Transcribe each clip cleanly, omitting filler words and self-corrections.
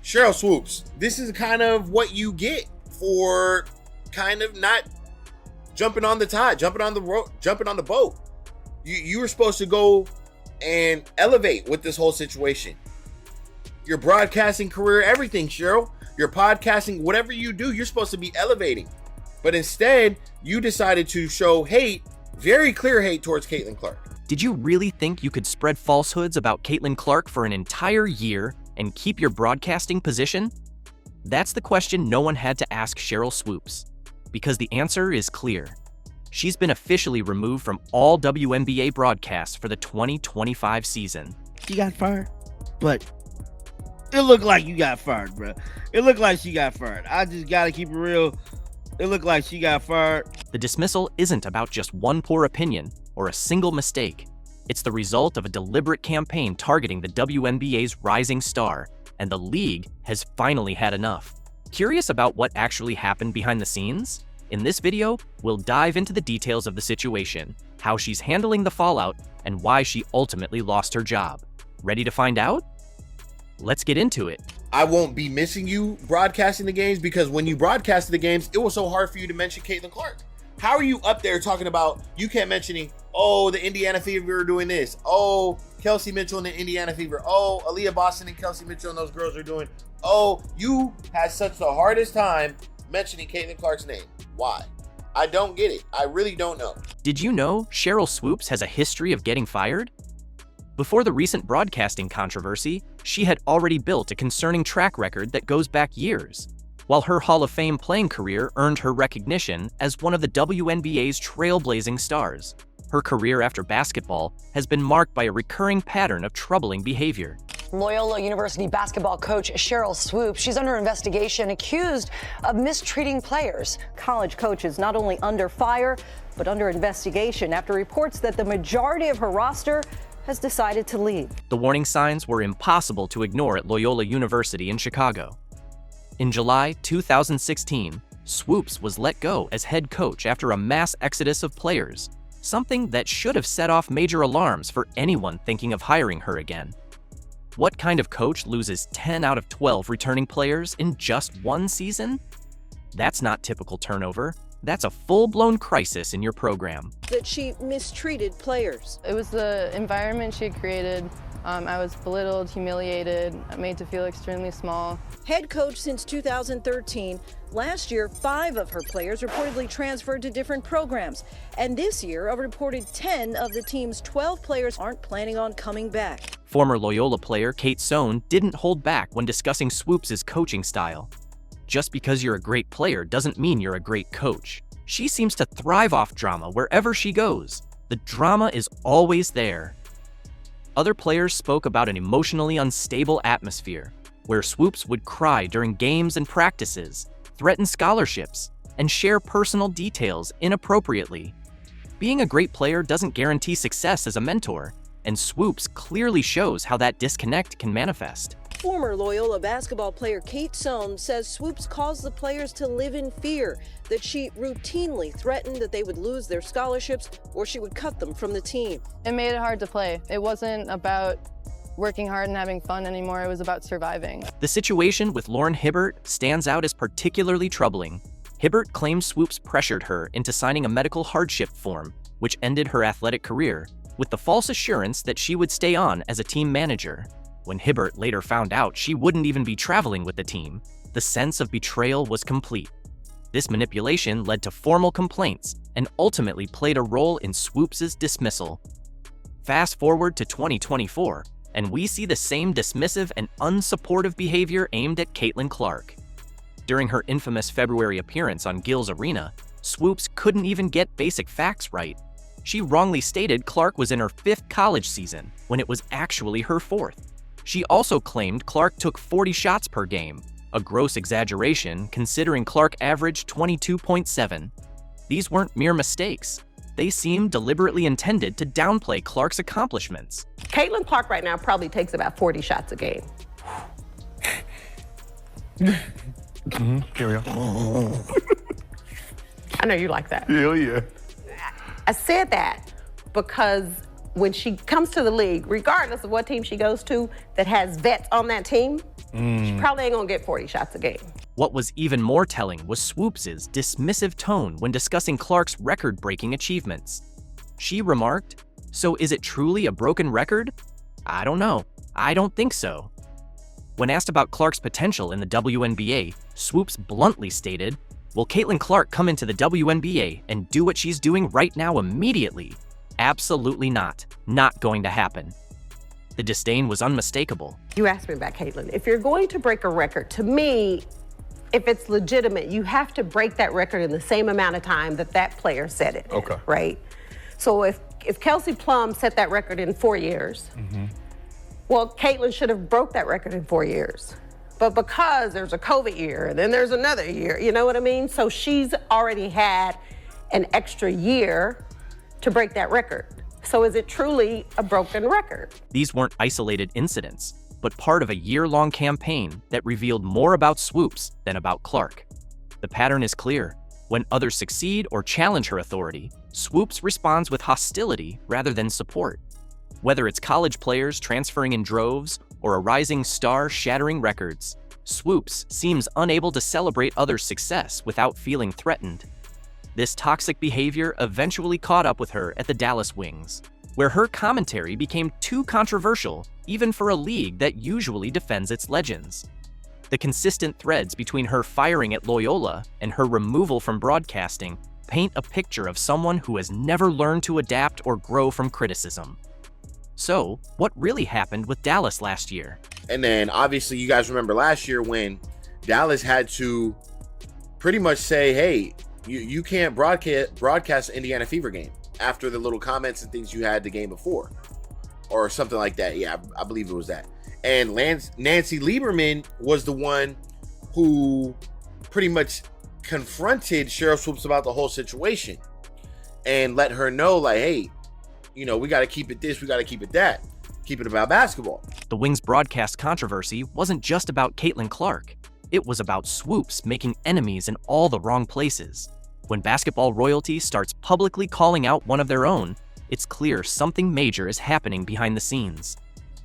Sheryl Swoopes, this is kind of what you get for kind of not jumping on the tide, jumping on the boat. You were supposed to go and elevate with this whole situation. Your broadcasting career, everything, Sheryl. Your podcasting, whatever you do, you're supposed to be elevating. But instead, you decided to show hate, very clear hate towards Caitlyn Clark. Did you really think you could spread falsehoods about Caitlyn Clark for an entire year and keep your broadcasting position? That's the question no one had to ask Sheryl Swoopes, because the answer is clear. She's been officially removed from all WNBA broadcasts for the 2025 season. She got fired, but it looked like you got fired, bro. It looked like she got fired. I just gotta keep it real. It looked like she got fired. The dismissal isn't about just one poor opinion or a single mistake. It's the result of a deliberate campaign targeting the WNBA's rising star, and the league has finally had enough. Curious about what actually happened behind the scenes? In this video, we'll dive into the details of the situation, how she's handling the fallout, and why she ultimately lost her job. Ready to find out? Let's get into it. I won't be missing you broadcasting the games, because when you broadcasted the games, it was so hard for you to mention Caitlyn Clark. How are you up there talking about, you kept mentioning, oh, the Indiana Fever are doing this. Oh, Kelsey Mitchell and the Indiana Fever. Oh, Aaliyah Boston and Kelsey Mitchell and those girls are doing. Oh, you had such the hardest time mentioning Caitlyn Clark's name. Why? I don't get it. I really don't know. Did you know Sheryl Swoopes has a history of getting fired? Before the recent broadcasting controversy, she had already built a concerning track record that goes back years, while her Hall of Fame playing career earned her recognition as one of the WNBA's trailblazing stars. Her career after basketball has been marked by a recurring pattern of troubling behavior. Loyola University basketball coach Sheryl Swoopes, she's under investigation, accused of mistreating players. College coach is not only under fire, but under investigation after reports that the majority of her roster has decided to leave. The warning signs were impossible to ignore at Loyola University in Chicago. In July 2016, Swoopes was let go as head coach after a mass exodus of players, something that should have set off major alarms for anyone thinking of hiring her again. What kind of coach loses 10 out of 12 returning players in just one season? That's not typical turnover. That's a full-blown crisis in your program. That she mistreated players. It was the environment she created. I was belittled, humiliated, made to feel extremely small. Head coach since 2013. Last year, 5 of her players reportedly transferred to different programs. And this year, a reported 10 of the team's 12 players aren't planning on coming back. Former Loyola player Kate Sohn didn't hold back when discussing Swoopes' coaching style. Just because you're a great player doesn't mean you're a great coach. She seems to thrive off drama wherever she goes. The drama is always there. Other players spoke about an emotionally unstable atmosphere, where Swoopes would cry during games and practices, threaten scholarships, and share personal details inappropriately. Being a great player doesn't guarantee success as a mentor, and Swoopes clearly shows how that disconnect can manifest. Former Loyola basketball player Kate Sohn says Swoopes caused the players to live in fear, that she routinely threatened that they would lose their scholarships or she would cut them from the team. It made it hard to play. It wasn't about working hard and having fun anymore. It was about surviving. The situation with Lauren Hibbert stands out as particularly troubling. Hibbert claims Swoopes pressured her into signing a medical hardship form, which ended her athletic career, with the false assurance that she would stay on as a team manager. When Hibbert later found out she wouldn't even be traveling with the team, the sense of betrayal was complete. This manipulation led to formal complaints and ultimately played a role in Swoopes' dismissal. Fast forward to 2024, and we see the same dismissive and unsupportive behavior aimed at Caitlyn Clark. During her infamous February appearance on Gil's Arena, Swoopes couldn't even get basic facts right. She wrongly stated Clark was in her 5th college season, when it was actually her 4th. She also claimed Clark took 40 shots per game, a gross exaggeration considering Clark averaged 22.7. These weren't mere mistakes. They seemed deliberately intended to downplay Clark's accomplishments. Caitlyn Clark right now probably takes about 40 shots a game. Here we go. I know you like that. Hell yeah. I said that because when she comes to the league, regardless of what team she goes to that has vets on that team, She probably ain't gonna get 40 shots a game. What was even more telling was Swoopes' dismissive tone when discussing Clark's record-breaking achievements. She remarked, "So is it truly a broken record? I don't know. I don't think so." When asked about Clark's potential in the WNBA, Swoopes bluntly stated, "Will Caitlyn Clark come into the WNBA and do what she's doing right now immediately? Absolutely not. Not going to happen." The disdain was unmistakable. You asked me about Caitlyn. If you're going to break a record, to me, if it's legitimate, you have to break that record in the same amount of time that that player set it. Okay. Right? So if Kelsey Plum set that record in 4 years, well, Caitlyn should have broke that record in 4 years. But because there's a COVID year and then there's another year, you know what I mean? So she's already had an extra year to break that record. So is it truly a broken record? These weren't isolated incidents, but part of a year-long campaign that revealed more about Swoopes than about Clark. The pattern is clear. When others succeed or challenge her authority, Swoopes responds with hostility rather than support. Whether it's college players transferring in droves or a rising star shattering records, Swoopes seems unable to celebrate others' success without feeling threatened. This toxic behavior eventually caught up with her at the Dallas Wings, where her commentary became too controversial even for a league that usually defends its legends. The consistent threads between her firing at Loyola and her removal from broadcasting paint a picture of someone who has never learned to adapt or grow from criticism. So, what really happened with Dallas last year? And then obviously you guys remember last year when Dallas had to pretty much say, hey, you can't broadcast the Indiana Fever game after the little comments and things you had the game before or something like that. Yeah, I believe it was that. And Nancy Lieberman was the one who pretty much confronted Sheryl Swoopes about the whole situation and let her know, like, hey, you know, we got to keep it this, we got to keep it that, keep it about basketball. The Wings broadcast controversy wasn't just about Caitlyn Clark. It was about Swoopes making enemies in all the wrong places. When basketball royalty starts publicly calling out one of their own, it's clear something major is happening behind the scenes.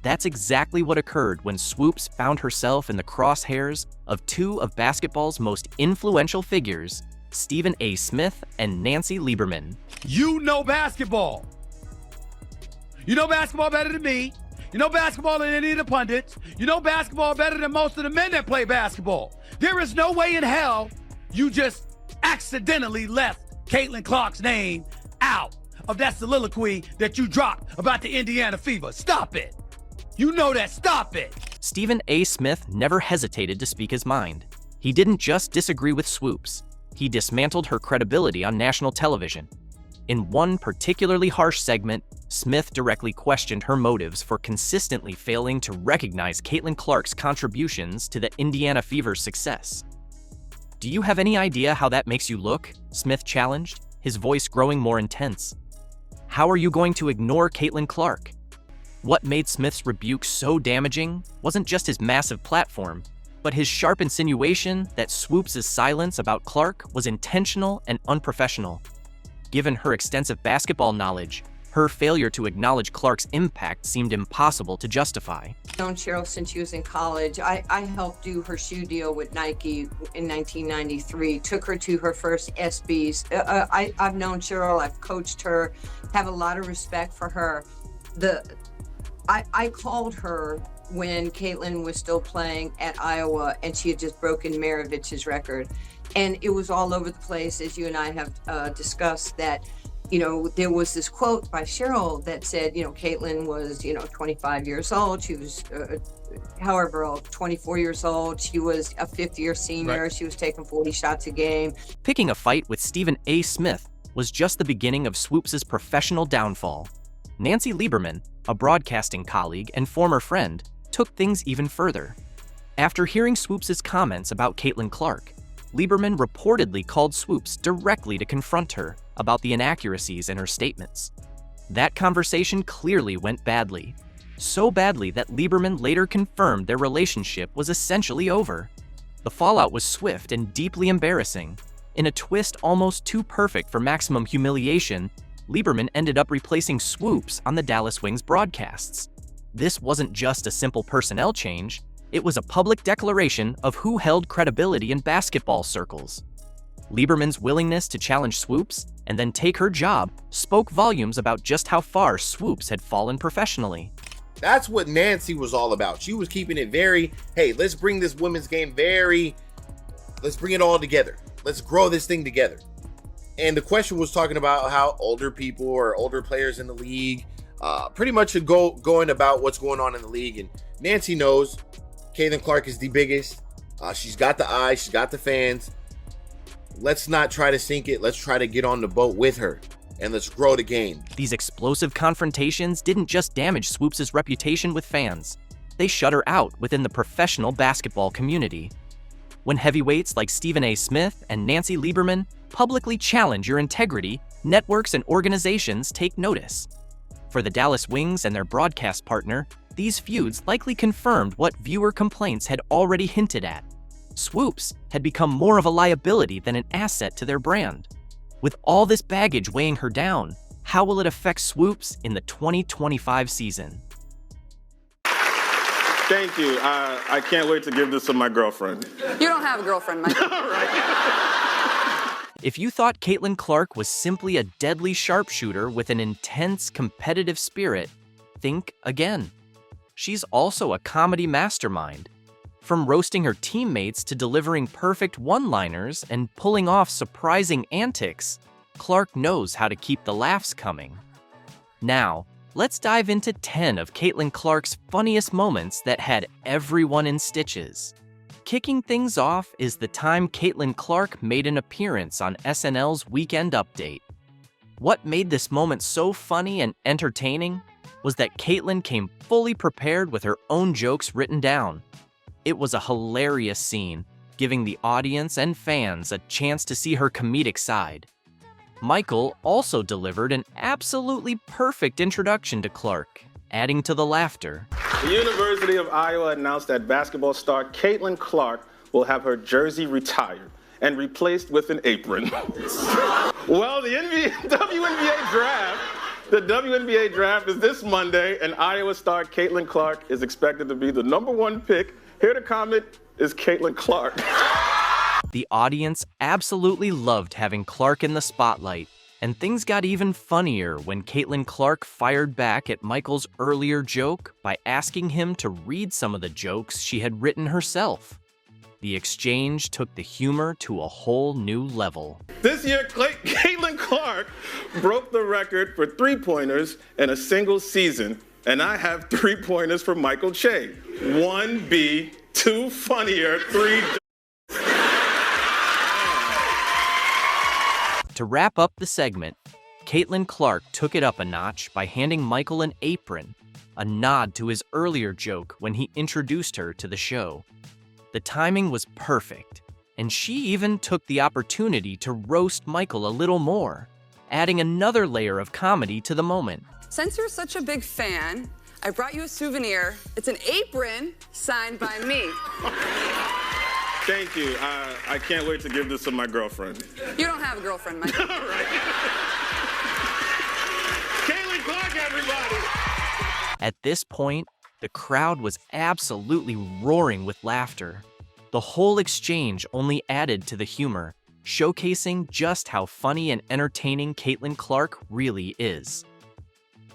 That's exactly what occurred when Swoopes found herself in the crosshairs of two of basketball's most influential figures, Stephen A. Smith and Nancy Lieberman. You know basketball. You know basketball better than me. You know basketball than any of the pundits. You know basketball better than most of the men that play basketball. There is no way in hell you just accidentally left Caitlyn Clark's name out of that soliloquy that you dropped about the Indiana Fever. Stop it. You know that. Stop it. Stephen A. Smith never hesitated to speak his mind. He didn't just disagree with Swoopes. He dismantled her credibility on national television. In one particularly harsh segment, Smith directly questioned her motives for consistently failing to recognize Caitlyn Clark's contributions to the Indiana Fever's success. "Do you have any idea how that makes you look?" Smith challenged, his voice growing more intense. "How are you going to ignore Caitlyn Clark?" What made Smith's rebuke so damaging wasn't just his massive platform, but his sharp insinuation that Swoopes' silence about Clark was intentional and unprofessional. Given her extensive basketball knowledge, her failure to acknowledge Clark's impact seemed impossible to justify. I've known Sheryl since she was in college. I helped do her shoe deal with Nike in 1993, took her to her first ESPYs. I've known Sheryl, I've coached her, have a lot of respect for her. I called her when Caitlyn was still playing at Iowa and she had just broken Maravich's record. And it was all over the place, as you and I have discussed, that, you know, there was this quote by Sheryl that said, you know, Caitlyn was, 25 years old. She was, however old, 24 years old. She was a fifth-year senior. Right. She was taking 40 shots a game. Picking a fight with Stephen A. Smith was just the beginning of Swoopes' professional downfall. Nancy Lieberman, a broadcasting colleague and former friend, took things even further. After hearing Swoopes' comments about Caitlyn Clark, Lieberman reportedly called Swoopes directly to confront her about the inaccuracies in her statements. That conversation clearly went badly. So badly that Lieberman later confirmed their relationship was essentially over. The fallout was swift and deeply embarrassing. In a twist almost too perfect for maximum humiliation, Lieberman ended up replacing Swoopes on the Dallas Wings broadcasts. This wasn't just a simple personnel change, It was a public declaration of who held credibility in basketball circles. Lieberman's willingness to challenge Swoopes and then take her job spoke volumes about just how far Swoopes had fallen professionally. That's what Nancy was all about. She was keeping it very, hey, let's bring this women's game let's bring it all together. Let's grow this thing together. And the question was talking about how older people or older players in the league pretty much should going about what's going on in the league. And Nancy knows Caitlyn Clark is the biggest. She's got the eyes. She's got the fans. Let's not try to sink it. Let's try to get on the boat with her. And let's grow the game. These explosive confrontations didn't just damage Swoopes' reputation with fans. They shut her out within the professional basketball community. When heavyweights like Stephen A. Smith and Nancy Lieberman publicly challenge your integrity, networks and organizations take notice. For the Dallas Wings and their broadcast partner, these feuds likely confirmed what viewer complaints had already hinted at. Swoopes had become more of a liability than an asset to their brand. With all this baggage weighing her down, how will it affect Swoopes in the 2025 season? Thank you. I can't wait to give this to my girlfriend. You don't have a girlfriend, Mike. If you thought Caitlyn Clark was simply a deadly sharpshooter with an intense competitive spirit, think again. She's also a comedy mastermind. From roasting her teammates to delivering perfect one-liners and pulling off surprising antics, Clark knows how to keep the laughs coming. Now, let's dive into 10 of Caitlyn Clark's funniest moments that had everyone in stitches. Kicking things off is the time Caitlyn Clark made an appearance on SNL's Weekend Update. What made this moment so funny and entertaining was that Caitlyn came fully prepared with her own jokes written down. It was a hilarious scene, giving the audience and fans a chance to see her comedic side. Michael also delivered an absolutely perfect introduction to Clark, adding to the laughter. The University of Iowa announced that basketball star Caitlyn Clark will have her jersey retired and replaced with an apron. Well, the WNBA draft is this Monday, and Iowa star Caitlyn Clark is expected to be the #1 pick. Here to comment is Caitlyn Clark. The audience absolutely loved having Clark in the spotlight, and things got even funnier when Caitlyn Clark fired back at Michael's earlier joke by asking him to read some of the jokes she had written herself. The exchange took the humor to a whole new level. This year, Caitlyn Clark broke the record for three-pointers in a single season, and I have 3-pointers for Michael Che. 1B, 2 funnier, 3... To wrap up the segment, Caitlyn Clark took it up a notch by handing Michael an apron, a nod to his earlier joke when he introduced her to the show. The timing was perfect, and she even took the opportunity to roast Michael a little more, adding another layer of comedy to the moment. Since you're such a big fan, I brought you a souvenir. It's an apron signed by me. Thank you. I can't wait to give this to my girlfriend. You don't have a girlfriend, Mike. All right. Caitlyn Clark, everybody! At this point, the crowd was absolutely roaring with laughter. The whole exchange only added to the humor, showcasing just how funny and entertaining Caitlyn Clark really is.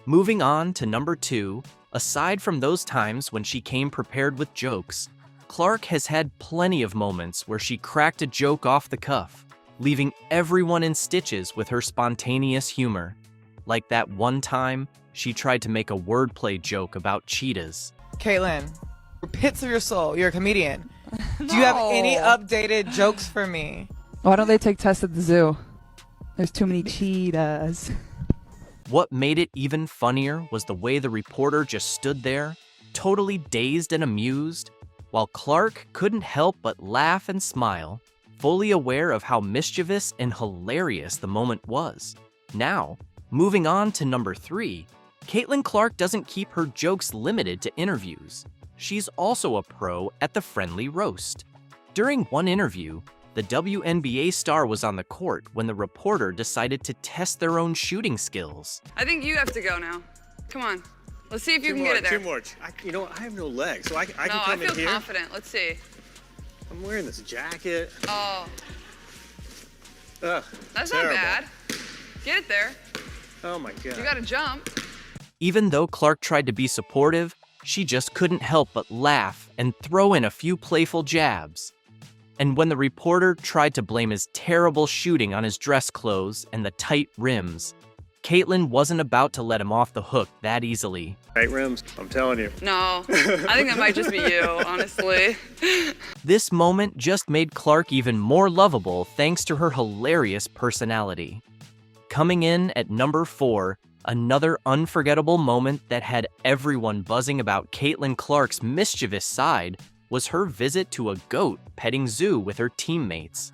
Moving on to number 2, aside from those times when she came prepared with jokes, Clark has had plenty of moments where she cracked a joke off the cuff, leaving everyone in stitches with her spontaneous humor. Like that one time, she tried to make a wordplay joke about cheetahs. Caitlyn, pits of your soul, you're a comedian. No. Do you have any updated jokes for me? Why don't they take tests at the zoo? There's too many cheetahs. What made it even funnier was the way the reporter just stood there, totally dazed and amused, while Clark couldn't help but laugh and smile, fully aware of how mischievous and hilarious the moment was. Now, moving on to number 3, Caitlyn Clark doesn't keep her jokes limited to interviews. She's also a pro at the friendly roast. During one interview, the WNBA star was on the court when the reporter decided to test their own shooting skills. I think you have to go now. Come on. Let's see if you can get it there. Two more. You know what? I have no legs, so I can come in here. No, I feel confident. Let's see. I'm wearing this jacket. Oh. Ugh, That's terrible. not bad. Get it there. Oh my God. You gotta jump. Even though Clark tried to be supportive, she just couldn't help but laugh and throw in a few playful jabs. And when the reporter tried to blame his terrible shooting on his dress clothes and the tight rims, Caitlyn wasn't about to let him off the hook that easily. Tight rims, I'm telling you. No, I think that might just be you, honestly. This moment just made Clark even more lovable thanks to her hilarious personality. Coming in at number 4, another unforgettable moment that had everyone buzzing about Caitlyn Clark's mischievous side was her visit to a goat petting zoo with her teammates.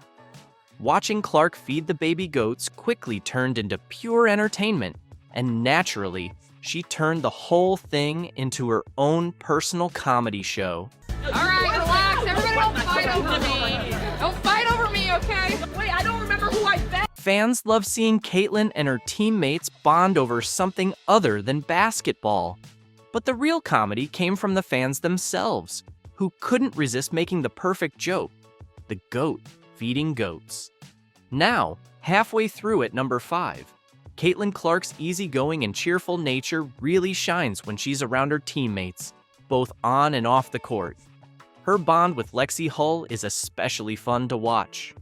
Watching Clark feed the baby goats quickly turned into pure entertainment, and naturally, she turned the whole thing into her own personal comedy show. All right, relax. Everybody don't fight over me. Don't fight over me, okay? Wait, I don't remember who I bet. Fans love seeing Caitlyn and her teammates bond over something other than basketball. But the real comedy came from the fans themselves, who couldn't resist making the perfect joke: the goat feeding goats. Now, halfway through at number 5, Caitlyn Clark's easygoing and cheerful nature really shines when she's around her teammates, both on and off the court. Her bond with Lexi Hull is especially fun to watch.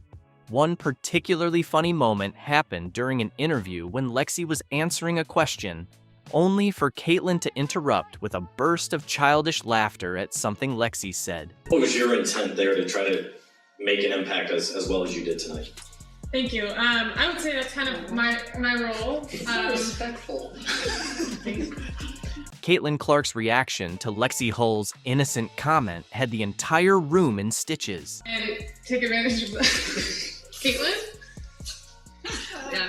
One particularly funny moment happened during an interview when Lexi was answering a question, only for Caitlyn to interrupt with a burst of childish laughter at something Lexi said. What was your intent there to try to make an impact as well as you did tonight? Thank you. I would say that's kind of my role. Respectful. Caitlyn Clark's reaction to Lexi Hull's innocent comment had the entire room in stitches. And take advantage of that. Caitlyn? Yeah.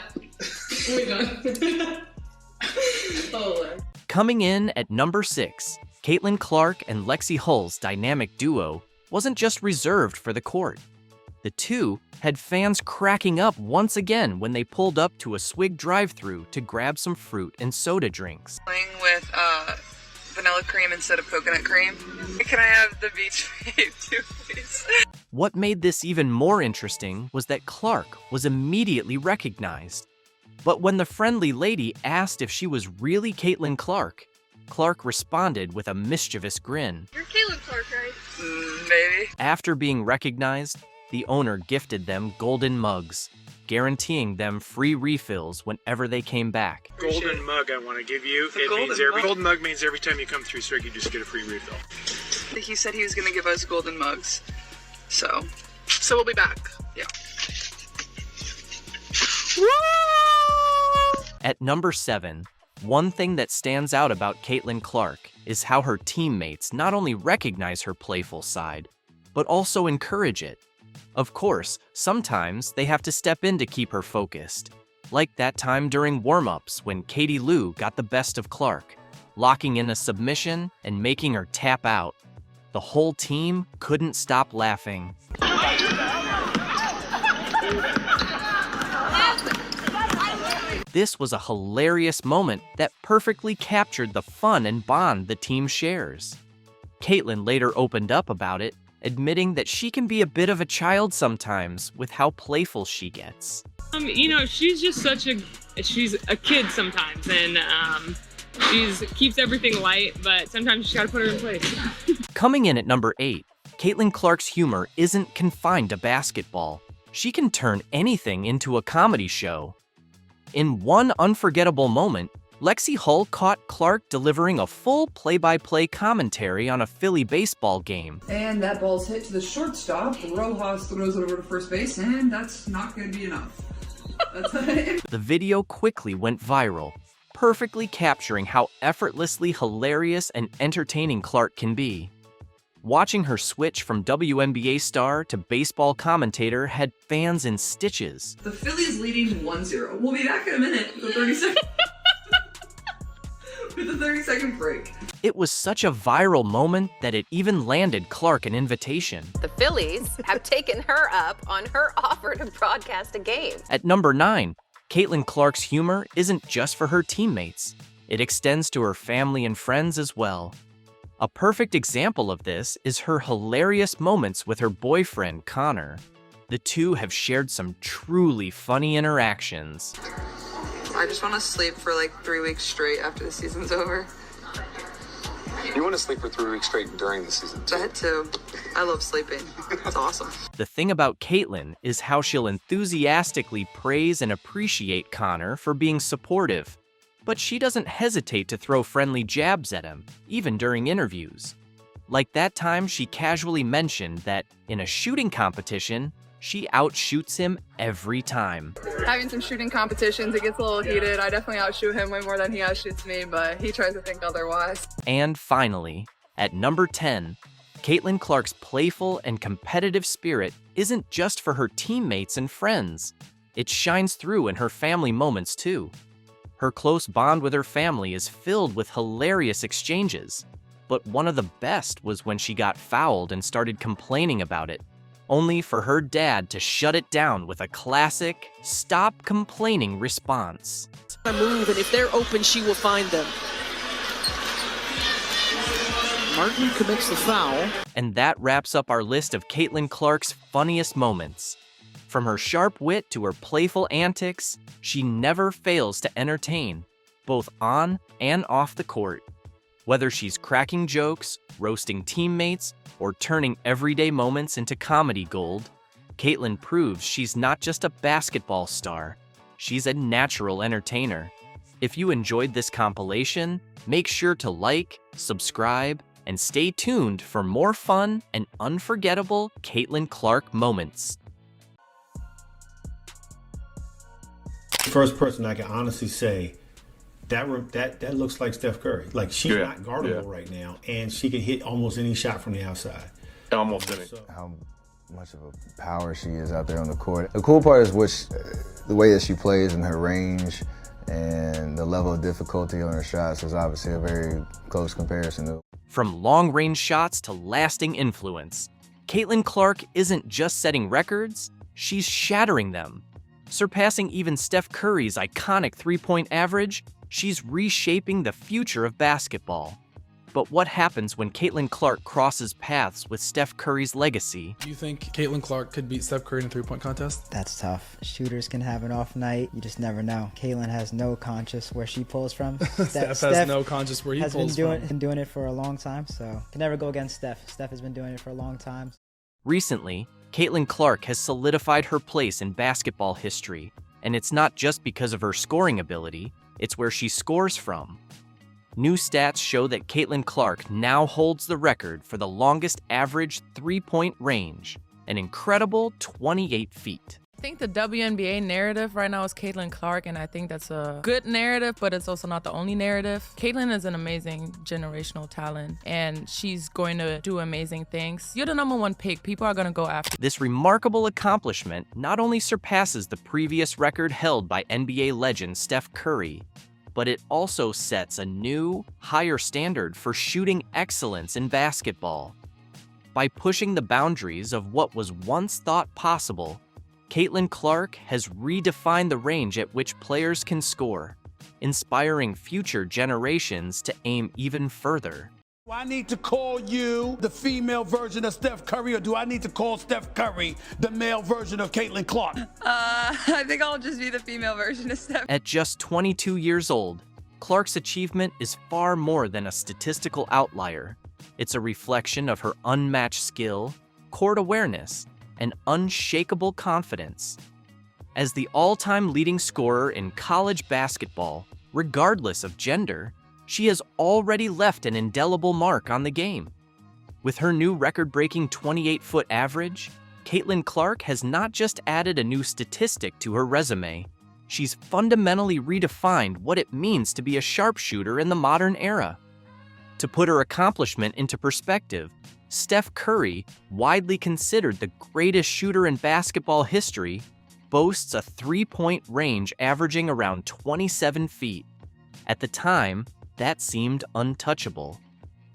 We're done. Oh, Lord. Coming in at number 6, Caitlyn Clark and Lexi Hull's dynamic duo wasn't just reserved for the court. The two had fans cracking up once again when they pulled up to a Swig drive-thru to grab some fruit and soda drinks. Playing with vanilla cream instead of coconut cream. Can I have the beach babe too, please? What made this even more interesting was that Clark was immediately recognized. But when the friendly lady asked if she was really Caitlyn Clark, Clark responded with a mischievous grin. You're Caitlyn Clark, right? Maybe. After being recognized, the owner gifted them golden mugs, guaranteeing them free refills whenever they came back. Golden mug I want to give you. Golden mug means every time you come through Swig, you just get a free refill. He said he was going to give us golden mugs, so we'll be back. Yeah. At number 7, one thing that stands out about Caitlyn Clark is how her teammates not only recognize her playful side, but also encourage it. Of course, sometimes they have to step in to keep her focused, like that time during warm-ups when Katie Lou got the best of Clark, locking in a submission and making her tap out. The whole team couldn't stop laughing. This was a hilarious moment that perfectly captured the fun and bond the team shares. Caitlyn later opened up about it, admitting that she can be a bit of a child sometimes with how playful she gets. You know, she's just she's a kid sometimes, and keeps everything light, but sometimes you just gotta put her in place. Coming in at number 8, Caitlyn Clark's humor isn't confined to basketball. She can turn anything into a comedy show. In one unforgettable moment, Lexi Hull caught Clark delivering a full play-by-play commentary on a Philly baseball game. And that ball's hit to the shortstop. Rojas throws it over to first base, and that's not going to be enough. The video quickly went viral, perfectly capturing how effortlessly hilarious and entertaining Clark can be. Watching her switch from WNBA star to baseball commentator had fans in stitches. The Phillies leading 1-0. We'll be back in a minute with a 30-second break. It was such a viral moment that it even landed Clark an invitation. The Phillies have taken her up on her offer to broadcast a game. At number 9, Caitlyn Clark's humor isn't just for her teammates. It extends to her family and friends as well. A perfect example of this is her hilarious moments with her boyfriend, Connor. The two have shared some truly funny interactions. I just want to sleep for like 3 weeks straight after the season's over. You want to sleep for 3 weeks straight during the season? That too. I love sleeping. It's awesome. The thing about Caitlyn is how she'll enthusiastically praise and appreciate Connor for being supportive. But she doesn't hesitate to throw friendly jabs at him, even during interviews. Like that time she casually mentioned that in a shooting competition, she outshoots him every time. Having some shooting competitions, it gets a little heated. I definitely outshoot him way more than he outshoots me, but he tries to think otherwise. And finally, at number 10, Caitlyn Clark's playful and competitive spirit isn't just for her teammates and friends. It shines through in her family moments too. Her close bond with her family is filled with hilarious exchanges, but one of the best was when she got fouled and started complaining about it, only for her dad to shut it down with a classic, stop complaining response. Move, and if they're open, she will find them. Martin commits the foul. And that wraps up our list of Caitlyn Clark's funniest moments. From her sharp wit to her playful antics, she never fails to entertain, both on and off the court. Whether she's cracking jokes, roasting teammates, or turning everyday moments into comedy gold, Caitlyn proves she's not just a basketball star, she's a natural entertainer. If you enjoyed this compilation, make sure to like, subscribe, and stay tuned for more fun and unforgettable Caitlyn Clark moments. First person I can honestly say that looks like Steph Curry. Like she's not guardable right now, and she can hit almost any shot from the outside. Almost any. How much of a power she is out there on the court. The cool part is the way that she plays and her range and the level of difficulty on her shots is obviously a very close comparison. From long-range shots to lasting influence, Caitlyn Clark isn't just setting records, she's shattering them. Surpassing even Steph Curry's iconic three-point average, she's reshaping the future of basketball. But what happens when Caitlyn Clark crosses paths with Steph Curry's legacy? Do you think Caitlyn Clark could beat Steph Curry in a three-point contest? That's tough. Shooters can have an off night. You just never know. Caitlyn has no conscience where she pulls from. Steph has no conscience where he pulls from. Been doing it for a long time, so can never go against Steph. Steph has been doing it for a long time. Recently, Caitlyn Clark has solidified her place in basketball history, and it's not just because of her scoring ability, it's where she scores from. New stats show that Caitlyn Clark now holds the record for the longest average three-point range, an incredible 28 feet. I think the WNBA narrative right now is Caitlyn Clark, and I think that's a good narrative, but it's also not the only narrative. Caitlyn is an amazing generational talent, and she's going to do amazing things. You're the number one pick. People are going to go after. This remarkable accomplishment not only surpasses the previous record held by NBA legend Steph Curry, but it also sets a new, higher standard for shooting excellence in basketball. By pushing the boundaries of what was once thought possible, Caitlyn Clark has redefined the range at which players can score, inspiring future generations to aim even further. Do I need to call you the female version of Steph Curry, or do I need to call Steph Curry the male version of Caitlyn Clark? I think I'll just be the female version of Steph. At just 22 years old, Clark's achievement is far more than a statistical outlier. It's a reflection of her unmatched skill, court awareness, and unshakable confidence. As the all-time leading scorer in college basketball, regardless of gender, she has already left an indelible mark on the game. With her new record-breaking 28-foot average, Caitlyn Clark has not just added a new statistic to her resume, she's fundamentally redefined what it means to be a sharpshooter in the modern era. To put her accomplishment into perspective, Steph Curry, widely considered the greatest shooter in basketball history, boasts a three-point range averaging around 27 feet. At the time, that seemed untouchable.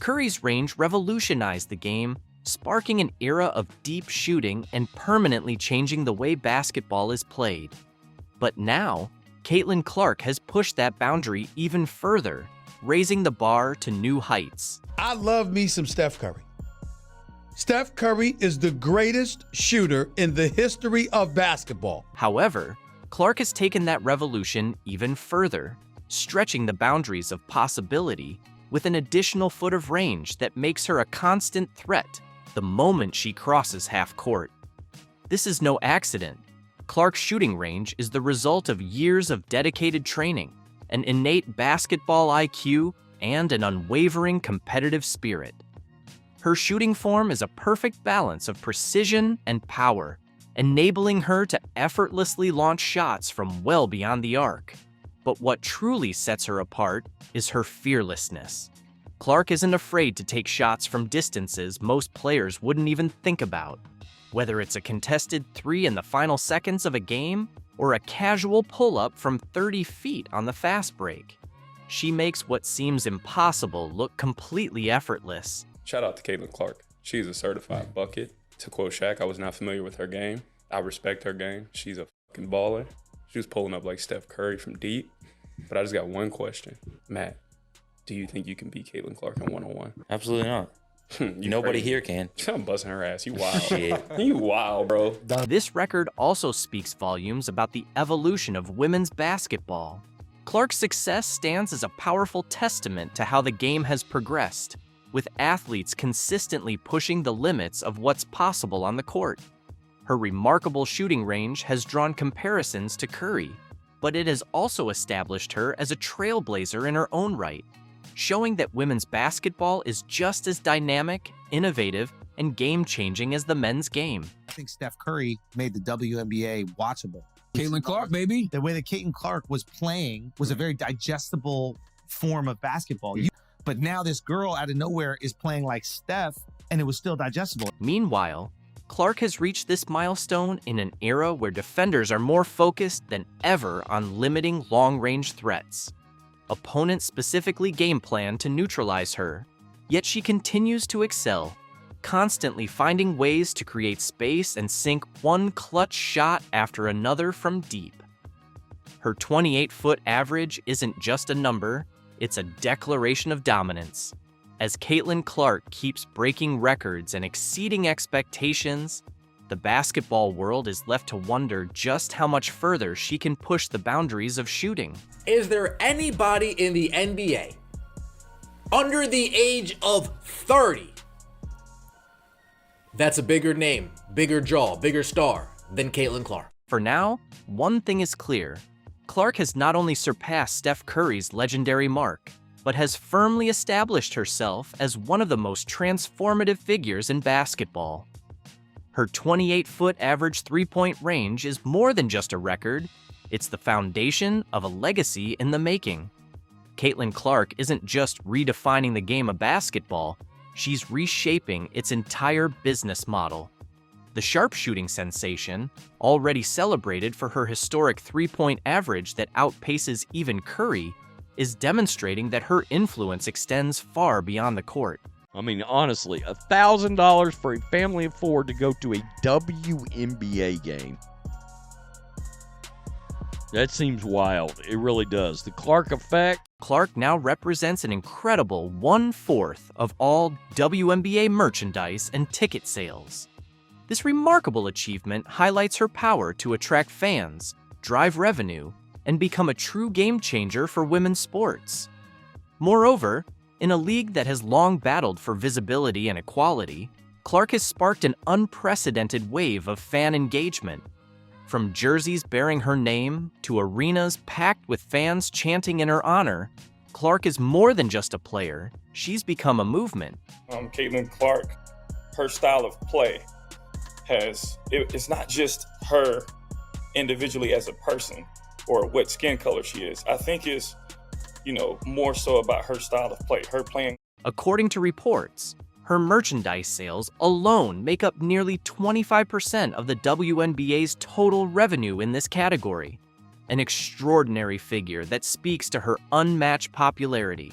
Curry's range revolutionized the game, sparking an era of deep shooting and permanently changing the way basketball is played. But now, Caitlyn Clark has pushed that boundary even further, raising the bar to new heights. I love me some Steph Curry. Steph Curry is the greatest shooter in the history of basketball. However, Clark has taken that revolution even further, stretching the boundaries of possibility with an additional foot of range that makes her a constant threat the moment she crosses half court. This is no accident. Clark's shooting range is the result of years of dedicated training, an innate basketball IQ, and an unwavering competitive spirit. Her shooting form is a perfect balance of precision and power, enabling her to effortlessly launch shots from well beyond the arc. But what truly sets her apart is her fearlessness. Clark isn't afraid to take shots from distances most players wouldn't even think about. Whether it's a contested three in the final seconds of a game or a casual pull-up from 30 feet on the fast break, she makes what seems impossible look completely effortless. Shout out to Caitlyn Clark. She's a certified bucket. To quote Shaq, I was not familiar with her game. I respect her game. She's a fucking baller. She was pulling up like Steph Curry from deep. But I just got one question. Matt, do you think you can beat Caitlyn Clark in one-on-one? Absolutely not. Nobody here can. I'm busting her ass. You wild. Shit. You wild, bro. This record also speaks volumes about the evolution of women's basketball. Clark's success stands as a powerful testament to how the game has progressed, with athletes consistently pushing the limits of what's possible on the court. Her remarkable shooting range has drawn comparisons to Curry, but it has also established her as a trailblazer in her own right, showing that women's basketball is just as dynamic, innovative, and game-changing as the men's game. I think Steph Curry made the WNBA watchable. Caitlyn Clark, baby. The way that Caitlyn Clark was playing was a very digestible form of basketball. But now this girl out of nowhere is playing like Steph, and it was still digestible. Meanwhile, Clark has reached this milestone in an era where defenders are more focused than ever on limiting long-range threats. Opponents specifically game plan to neutralize her, yet she continues to excel, constantly finding ways to create space and sink one clutch shot after another from deep. Her 28-foot average isn't just a number, it's a declaration of dominance. As Caitlyn Clark keeps breaking records and exceeding expectations, the basketball world is left to wonder just how much further she can push the boundaries of shooting. Is there anybody in the NBA under the age of 30 that's a bigger name, bigger jaw, bigger star than Caitlyn Clark? For now, one thing is clear. Clark has not only surpassed Steph Curry's legendary mark, but has firmly established herself as one of the most transformative figures in basketball. Her 28-foot average three-point range is more than just a record, it's the foundation of a legacy in the making. Caitlyn Clark isn't just redefining the game of basketball, she's reshaping its entire business model. The sharpshooting sensation, already celebrated for her historic three-point average that outpaces even Curry, is demonstrating that her influence extends far beyond the court. I mean, honestly, $1,000 for a family of four to go to a WNBA game. That seems wild. It really does. The Clark effect. Clark now represents an incredible 1/4 of all WNBA merchandise and ticket sales. This remarkable achievement highlights her power to attract fans, drive revenue, and become a true game changer for women's sports. Moreover, in a league that has long battled for visibility and equality, Clark has sparked an unprecedented wave of fan engagement. From jerseys bearing her name to arenas packed with fans chanting in her honor, Clark is more than just a player, she's become a movement. Caitlyn Clark, her style of play it's not just her individually as a person or what skin color she is. I think it's, more so about her style of play, her playing. According to reports, her merchandise sales alone make up nearly 25% of the WNBA's total revenue in this category, an extraordinary figure that speaks to her unmatched popularity.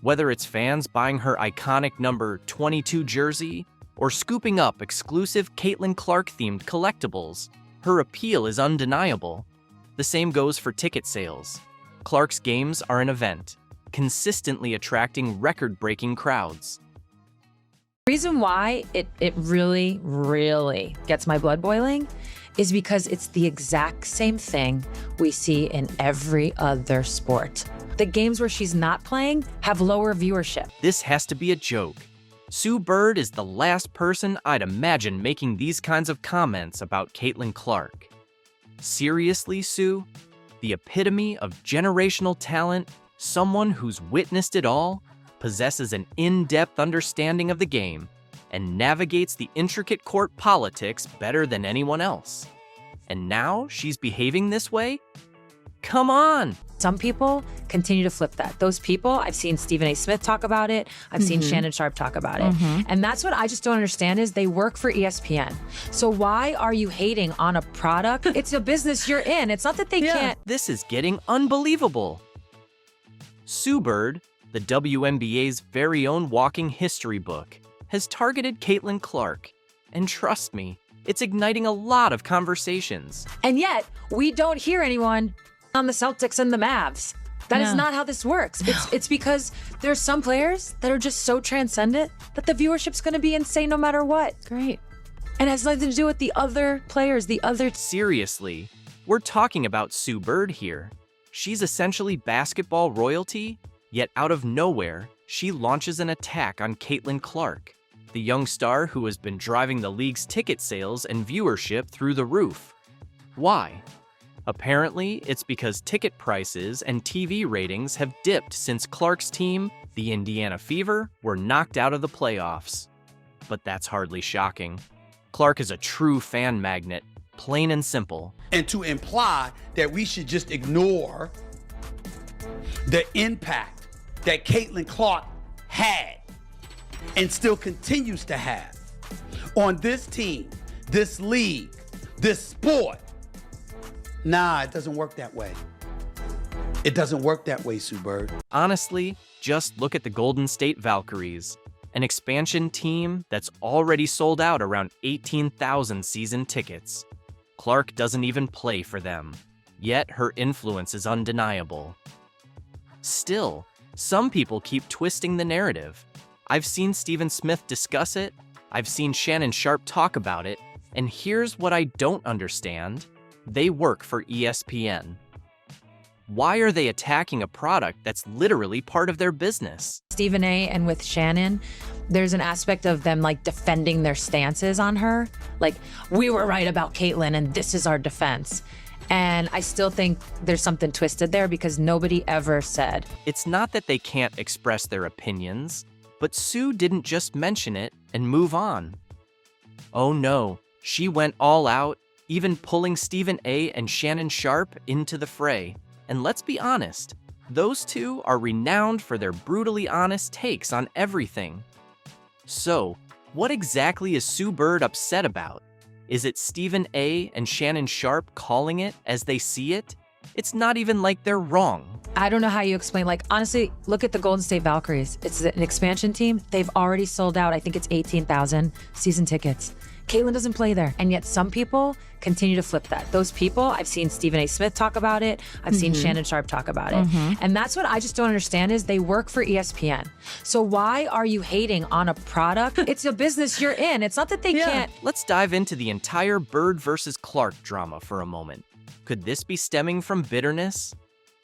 Whether it's fans buying her iconic number 22 jersey or scooping up exclusive Caitlyn Clark-themed collectibles, her appeal is undeniable. The same goes for ticket sales. Clark's games are an event, consistently attracting record-breaking crowds. The reason why it really, really gets my blood boiling is because it's the exact same thing we see in every other sport. The games where she's not playing have lower viewership. This has to be a joke. Sue Bird is the last person I'd imagine making these kinds of comments about Caitlyn Clark. Seriously, Sue? The epitome of generational talent, someone who's witnessed it all, possesses an in-depth understanding of the game, and navigates the intricate court politics better than anyone else. And now she's behaving this way? Come on! Some people continue to flip that. Those people, I've seen Stephen A. Smith talk about it. I've seen Shannon Sharpe talk about it. And that's what I just don't understand is they work for ESPN. So why are you hating on a product? It's a business you're in. It's not that they can't. This is getting unbelievable. Sue Bird, the WNBA's very own walking history book, has targeted Caitlyn Clark. And trust me, it's igniting a lot of conversations. And yet, we don't hear anyone on the Celtics and the Mavs. That is not how this works. It's because there's some players that are just so transcendent that the viewership's going to be insane no matter what. Great. And it has nothing to do with the other players, the other... Seriously, we're talking about Sue Bird here. She's essentially basketball royalty, yet out of nowhere, she launches an attack on Caitlyn Clark, the young star who has been driving the league's ticket sales and viewership through the roof. Why? Apparently, it's because ticket prices and TV ratings have dipped since Clark's team, the Indiana Fever, were knocked out of the playoffs. But that's hardly shocking. Clark is a true fan magnet, plain and simple. And to imply that we should just ignore the impact that Caitlyn Clark had and still continues to have on this team, this league, this sport. Nah, it doesn't work that way. It doesn't work that way, Sue Bird. Honestly, just look at the Golden State Valkyries, an expansion team that's already sold out around 18,000 season tickets. Clark doesn't even play for them, yet her influence is undeniable. Still, some people keep twisting the narrative. I've seen Stephen Smith discuss it, I've seen Shannon Sharpe talk about it, and here's what I don't understand. They work for ESPN. Why are they attacking a product that's literally part of their business? Stephen A. and with Shannon, there's an aspect of them like defending their stances on her. Like, we were right about Caitlyn and this is our defense. And I still think there's something twisted there because nobody ever said. It's not that they can't express their opinions, but Sue didn't just mention it and move on. Oh no, she went all out, even pulling Stephen A. and Shannon Sharpe into the fray. And let's be honest, those two are renowned for their brutally honest takes on everything. So, what exactly is Sue Bird upset about? Is it Stephen A. and Shannon Sharpe calling it as they see it? It's not even like they're wrong. I don't know how you explain, like, honestly, look at the Golden State Valkyries. It's an expansion team. They've already sold out, I think it's 18,000 season tickets. Caitlyn doesn't play there. And yet some people continue to flip that. Those people, I've seen Stephen A. Smith talk about it. I've seen Shannon Sharpe talk about it. And that's what I just don't understand is they work for ESPN. So why are you hating on a product? It's a business you're in. It's not that they can't. Let's dive into the entire Bird versus Clark drama for a moment. Could this be stemming from bitterness?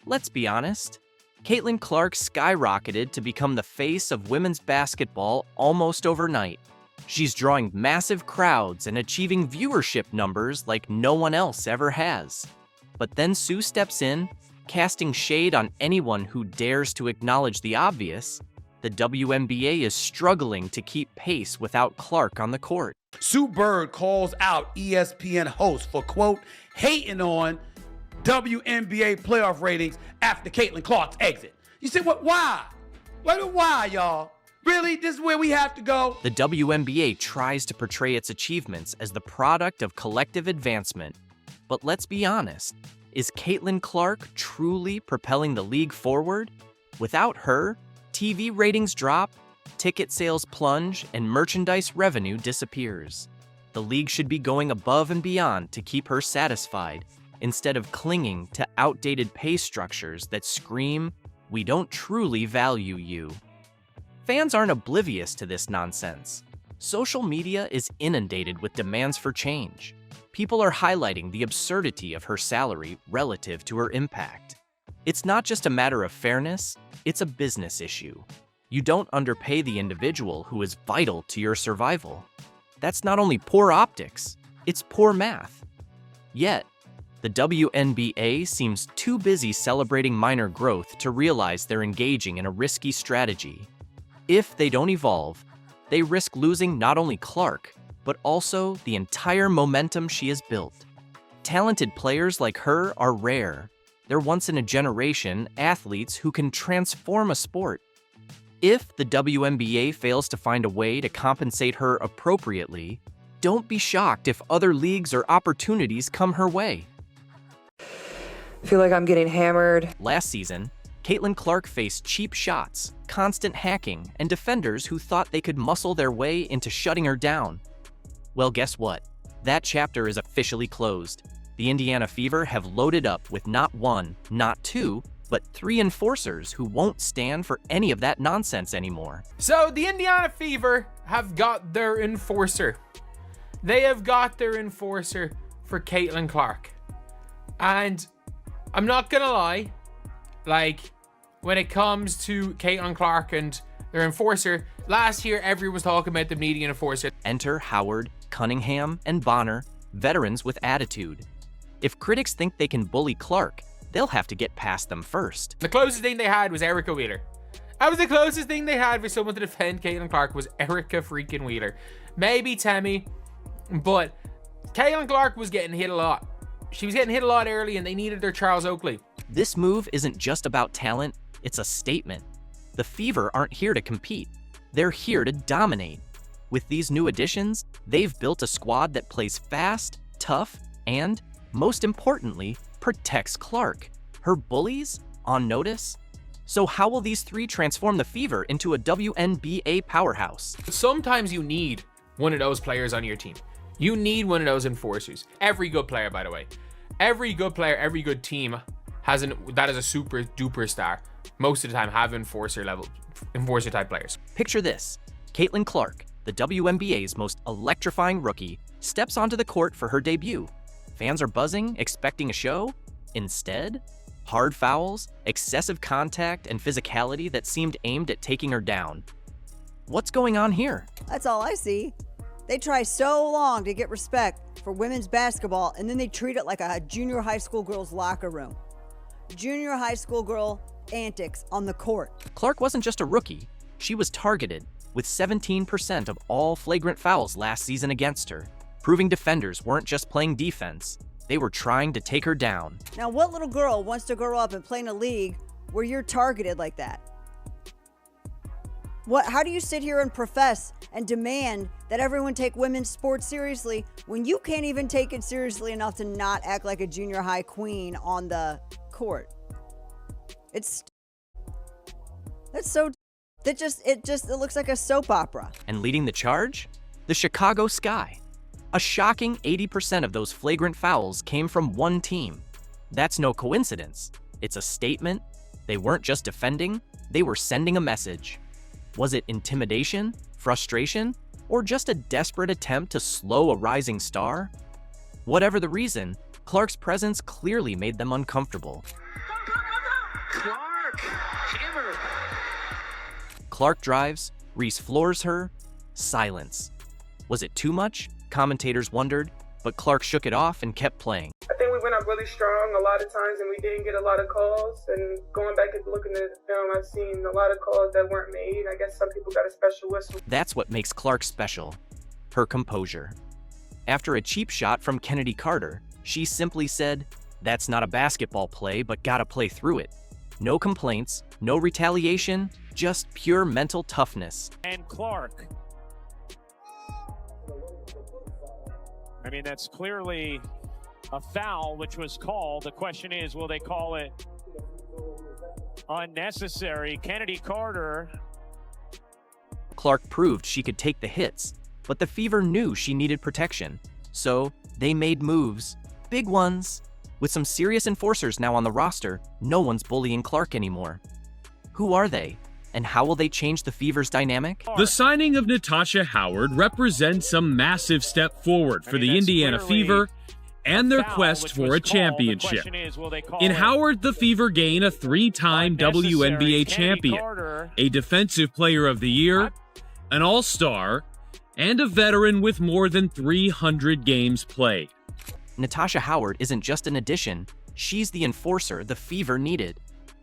Let's be honest. Caitlyn Clark skyrocketed to become the face of women's basketball almost overnight. She's drawing massive crowds and achieving viewership numbers like no one else ever has. But then Sue steps in, casting shade on anyone who dares to acknowledge the obvious. The WNBA is struggling to keep pace without Clark on the court. Sue Bird calls out ESPN hosts for, quote, hating on WNBA playoff ratings after Caitlyn Clark's exit. You say, what? Why? Why, y'all? Really? This is where we have to go? The WNBA tries to portray its achievements as the product of collective advancement. But let's be honest, is Caitlyn Clark truly propelling the league forward? Without her, TV ratings drop, ticket sales plunge, and merchandise revenue disappears. The league should be going above and beyond to keep her satisfied. instead of clinging to outdated pay structures that scream, "We don't truly value you." Fans aren't oblivious to this nonsense. Social media is inundated with demands for change. People are highlighting the absurdity of her salary relative to her impact. It's not just a matter of fairness, it's a business issue. You don't underpay the individual who is vital to your survival. That's not only poor optics, it's poor math. Yet, the WNBA seems too busy celebrating minor growth to realize they're engaging in a risky strategy. If they don't evolve, they risk losing not only Clark, but also the entire momentum she has built. Talented players like her are rare. They're once-in-a-generation athletes who can transform a sport. If the WNBA fails to find a way to compensate her appropriately, don't be shocked if other leagues or opportunities come her way. I feel like I'm getting hammered. Last season, Caitlyn Clark faced cheap shots, constant hacking, and defenders who thought they could muscle their way into shutting her down. Well, guess what? That chapter is officially closed. The Indiana Fever have loaded up with not one, not two, but 3 enforcers who won't stand for any of that nonsense anymore. So the Indiana Fever have got their enforcer. They have got their enforcer for Caitlyn Clark. And I'm not gonna lie, like, when it comes to Caitlyn Clark and their enforcer, last year everyone was talking about them needing an enforcer. Enter Howard, Cunningham, and Bonner, veterans with attitude. If critics think they can bully Clark, they'll have to get past them first. The closest thing they had was Erica Wheeler. That was the closest thing they had for someone to defend Caitlyn Clark, was Erica freaking Wheeler. Maybe Tammy, but Caitlyn Clark was getting hit a lot. She was getting hit a lot early and they needed their Charles Oakley. This move isn't just about talent, it's a statement. The Fever aren't here to compete. They're here to dominate. With these new additions, they've built a squad that plays fast, tough, and, most importantly, protects Clark. Her bullies on notice? So how will these 3 transform the Fever into a WNBA powerhouse? Sometimes you need one of those players on your team. You need one of those enforcers. Every good player, by the way. Every good player, every good team that is a super duper star. Most of the time have enforcer type players. Picture this. Caitlyn Clark, the WNBA's most electrifying rookie, steps onto the court for her debut. Fans are buzzing, expecting a show. Instead, hard fouls, excessive contact, and physicality that seemed aimed at taking her down. What's going on here? That's all I see. They try so long to get respect for women's basketball, and then they treat it like a junior high school girl's locker room. Junior high school girl antics on the court. Clark wasn't just a rookie. She was targeted, with 17% of all flagrant fouls last season against her, proving defenders weren't just playing defense, they were trying to take her down. Now, what little girl wants to grow up and play in a league where you're targeted like that? How do you sit here and profess and demand that everyone take women's sports seriously when you can't even take it seriously enough to not act like a junior high queen on the court? It looks like a soap opera. And leading the charge? The Chicago Sky. A shocking 80% of those flagrant fouls came from one team. That's no coincidence. It's a statement. They weren't just defending, they were sending a message. Was it intimidation, frustration, or just a desperate attempt to slow a rising star? Whatever the reason, Clark's presence clearly made them uncomfortable. Clark! Hammer! Clark drives, Reese floors her. Silence. Was it too much? Commentators wondered, but Clark shook it off and kept playing. I think we went up really strong a lot of times and we didn't get a lot of calls. And going back and looking at the film, I've seen a lot of calls that weren't made. I guess some people got a special whistle. That's what makes Clark special. Her composure. After a cheap shot from Kennedy Carter, she simply said, "That's not a basketball play, but gotta play through it." No complaints, no retaliation, just pure mental toughness. And Clark. I mean, that's clearly a foul, which was called. The question is, will they call it unnecessary? Kennedy Carter. Clark proved she could take the hits, but the Fever knew she needed protection. So they made moves, big ones, With some serious enforcers now on the roster, no one's bullying Clark anymore. Who are they? And how will they change the Fever's dynamic? The signing of Natasha Howard represents a massive step forward for the Indiana Fever and their quest for a championship. In Howard, the Fever gain a 3-time WNBA champion, a Defensive Player of the Year, an All-Star, and a veteran with more than 300 games played. Natasha Howard isn't just an addition, she's the enforcer the Fever needed.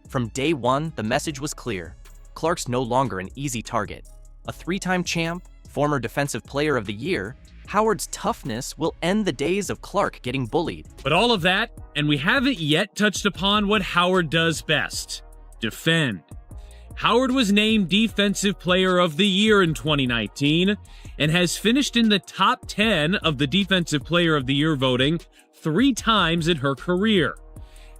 From day one, the message was clear. Clark's no longer an easy target. A 3-time champ, former Defensive Player of the Year, Howard's toughness will end the days of Clark getting bullied. But all of that, and we haven't yet touched upon what Howard does best: defend. Howard was named Defensive Player of the Year in 2019 and has finished in the top 10 of the Defensive Player of the Year voting 3 times in her career.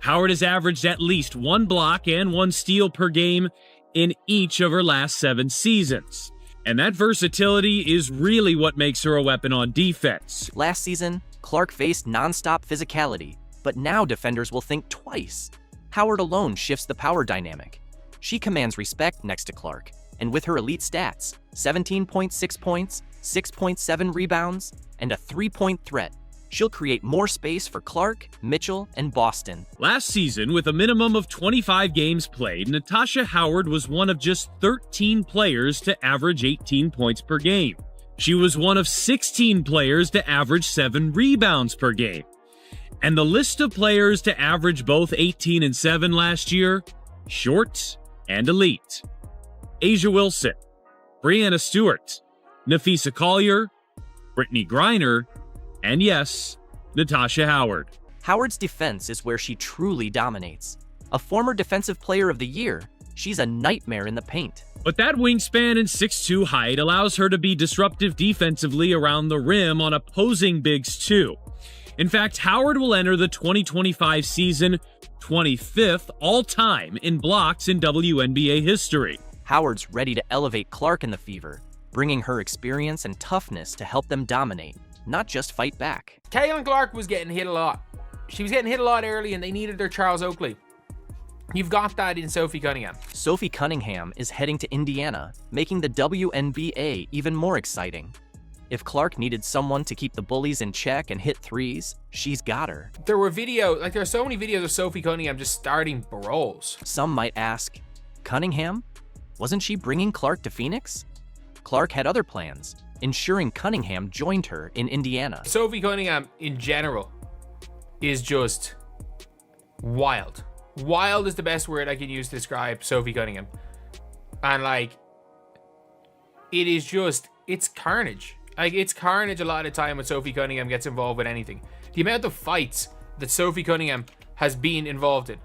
Howard has averaged at least 1 block and 1 steal per game in each of her last 7 seasons. And that versatility is really what makes her a weapon on defense. Last season, Clark faced nonstop physicality, but now defenders will think twice. Howard alone shifts the power dynamic. She commands respect next to Clark, and with her elite stats, 17.6 points, 6.7 rebounds, and a 3-point threat, she'll create more space for Clark, Mitchell, and Boston. Last season, with a minimum of 25 games played, Natasha Howard was one of just 13 players to average 18 points per game. She was one of 16 players to average 7 rebounds per game. And the list of players to average both 18 and 7 last year, short and elite: Asia Wilson, Brianna Stewart, Nafisa Collier, Brittany Griner, and yes, Natasha Howard. Howard's defense is where she truly dominates. A former Defensive Player of the Year, she's a nightmare in the paint. But that wingspan and 6'2" height allows her to be disruptive defensively around the rim on opposing bigs too. In fact, Howard will enter the 2025 season 25th all-time in blocks in WNBA history. Howard's ready to elevate Clark in the Fever, bringing her experience and toughness to help them dominate, not just fight back. Caitlyn Clark was getting hit a lot. She was getting hit a lot early, and they needed their Charles Oakley. You've got that in Sophie Cunningham. Sophie Cunningham is heading to Indiana, making the WNBA even more exciting. If Clark needed someone to keep the bullies in check and hit threes, she's got her. There are so many videos of Sophie Cunningham just starting brawls. Some might ask, Cunningham? Wasn't she bringing Clark to Phoenix? Clark had other plans, ensuring Cunningham joined her in Indiana. Sophie Cunningham, in general, is just wild. Wild is the best word I can use to describe Sophie Cunningham. And, it is just, it's carnage. It's carnage a lot of the time when Sophie Cunningham gets involved with anything. The amount of fights that Sophie Cunningham has been involved in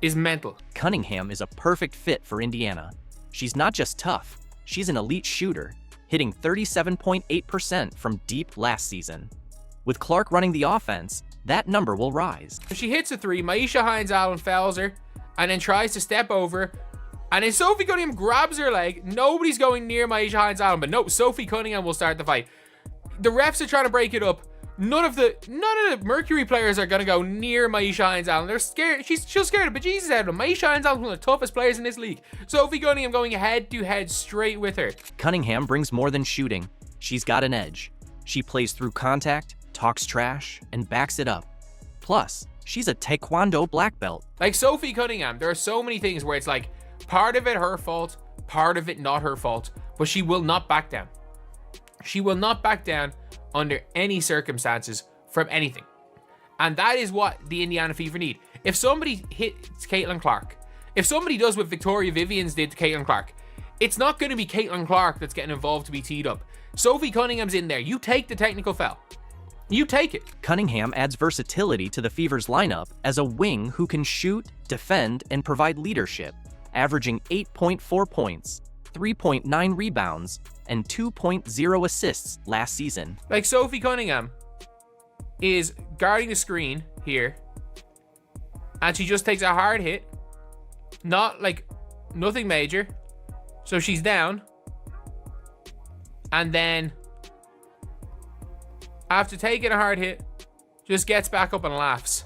is mental. Cunningham is a perfect fit for Indiana. She's not just tough, she's an elite shooter, hitting 37.8% from deep last season. With Clark running the offense, that number will rise. If she hits a 3, Maisha Hines-Allen fouls her and then tries to step over. And then Sophie Cunningham grabs her leg. Nobody's going near Maisha Hines-Allen, but no, Sophie Cunningham will start the fight. The refs are trying to break it up. None of the Mercury players are going to go near Maisha Hines-Allen. They're scared. She's scared the bejesus out of them. Maisha Hines-Allen is one of the toughest players in this league. Sophie Cunningham going head to head straight with her. Cunningham brings more than shooting. She's got an edge. She plays through contact, talks trash, and backs it up. Plus, she's a Taekwondo black belt. Like Sophie Cunningham, there are so many things where it's like, part of it her fault, part of it not her fault, but she will not back down. She will not back down under any circumstances from anything. And that is what the Indiana Fever need. If somebody hits Caitlyn Clark, if somebody does what Victoria Vivians did to Caitlyn Clark, it's not going to be Caitlyn Clark that's getting involved to be teed up. Sophie Cunningham's in there. You take the technical foul. You take it. Cunningham adds versatility to the Fever's lineup as a wing who can shoot, defend, and provide leadership, averaging 8.4 points, 3.9 rebounds, and 2.0 assists last season. Like Sophie Cunningham is guarding the screen here, and she just takes a hard hit, nothing major, so she's down, and then after taking a hard hit, just gets back up and laughs.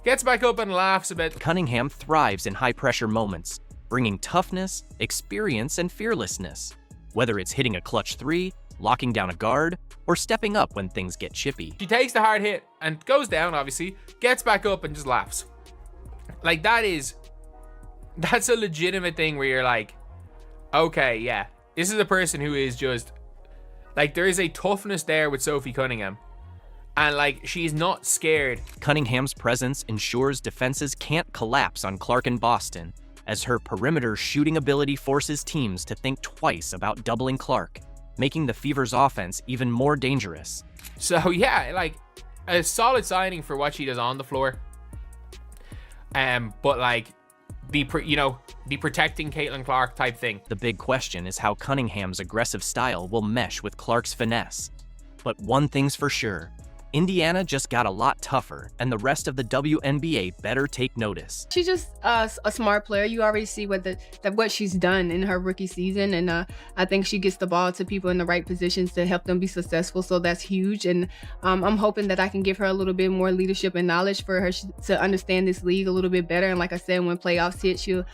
gets back up and laughs a bit. Cunningham thrives in high-pressure moments, bringing toughness, experience, and fearlessness. Whether it's hitting a clutch three, locking down a guard, or stepping up when things get chippy. She takes the hard hit and goes down, obviously, gets back up and just laughs. Like, that's a legitimate thing where you're like, okay, yeah, this is a person who is just, like, there is a toughness there with Sophie Cunningham. And, like, she's not scared. Cunningham's presence ensures defenses can't collapse on Clark and Boston, as her perimeter shooting ability forces teams to think twice about doubling Clark, making the Fever's offense even more dangerous. So, yeah, like, a solid signing for what she does on the floor. But, like, be protecting Caitlyn Clark type thing. The big question is how Cunningham's aggressive style will mesh with Clark's finesse. But one thing's for sure, Indiana just got a lot tougher, and the rest of the WNBA better take notice. She's just a smart player. You already see what she's done in her rookie season, and I think she gets the ball to people in the right positions to help them be successful, so that's huge. And I'm hoping that I can give her a little bit more leadership and knowledge for her to understand this league a little bit better. And like I said, when playoffs hit, she'll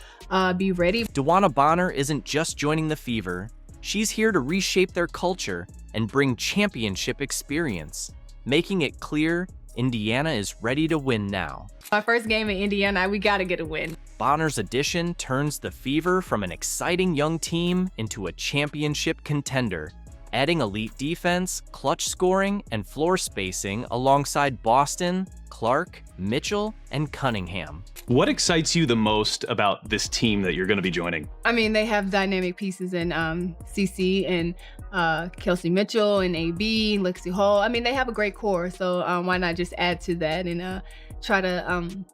be ready. DeWanna Bonner isn't just joining the Fever. She's here to reshape their culture and bring championship experience, making it clear Indiana is ready to win now. Our first game in Indiana, we gotta get a win. Bonner's addition turns the Fever from an exciting young team into a championship contender, adding elite defense, clutch scoring, and floor spacing alongside Boston, Clark, Mitchell, and Cunningham. What excites you the most about this team that you're going to be joining? I mean, they have dynamic pieces in CC and Kelsey Mitchell and AB, Lexi Hall. I mean, they have a great core, so why not just add to that and try to,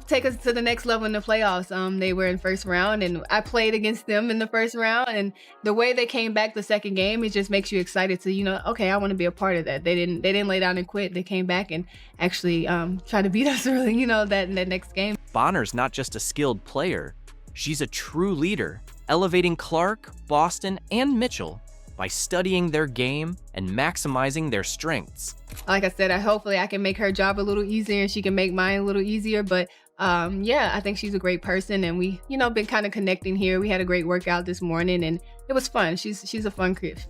take us to the next level in the playoffs. They were in first round, and I played against them in the first round, and the way they came back the second game, it just makes you excited to, okay, I want to be a part of that. They didn't lay down and quit. They came back and actually try to beat us early, that next game. Bonner's not just a skilled player. She's a true leader, elevating Clark, Boston, and Mitchell by studying their game and maximizing their strengths. Like I said, hopefully I can make her job a little easier and she can make mine a little easier. But I think she's a great person, and we, been kind of connecting here. We had a great workout this morning, and it was fun. She's a fun kid.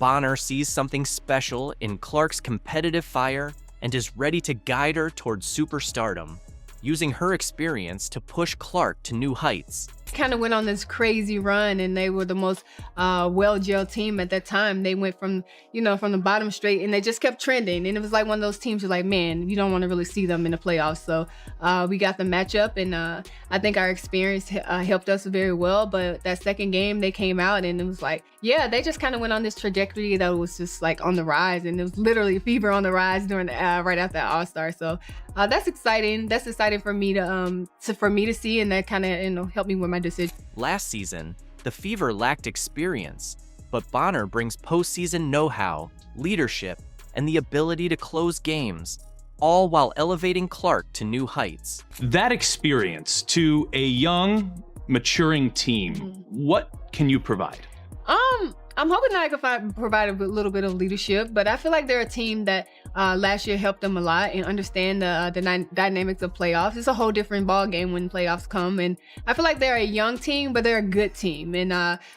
Bonner sees something special in Clark's competitive fire and is ready to guide her towards superstardom, using her experience to push Clark to new heights. Kind of went on this crazy run, and they were the most well-gelled team at that time. They went from the bottom straight, and they just kept trending. And it was like one of those teams you're like, man, you don't want to really see them in the playoffs. So we got the matchup, and I think our experience helped us very well. But that second game, they came out, and it was like, they just kind of went on this trajectory that was just like on the rise, and it was literally Fever on the rise during right after All-Star. So that's exciting. That's exciting for me to see, and that kind of helped me with my decision. Last season, the Fever lacked experience, but Bonner brings postseason know-how, leadership, and the ability to close games, all while elevating Clark to new heights. That experience to a young, maturing team, what can you provide? I'm hoping that I can provide a little bit of leadership, but I feel like they're a team that last year helped them a lot and understand the dynamics of playoffs. It's a whole different ball game when playoffs come, and I feel like they're a young team, but they're a good team, and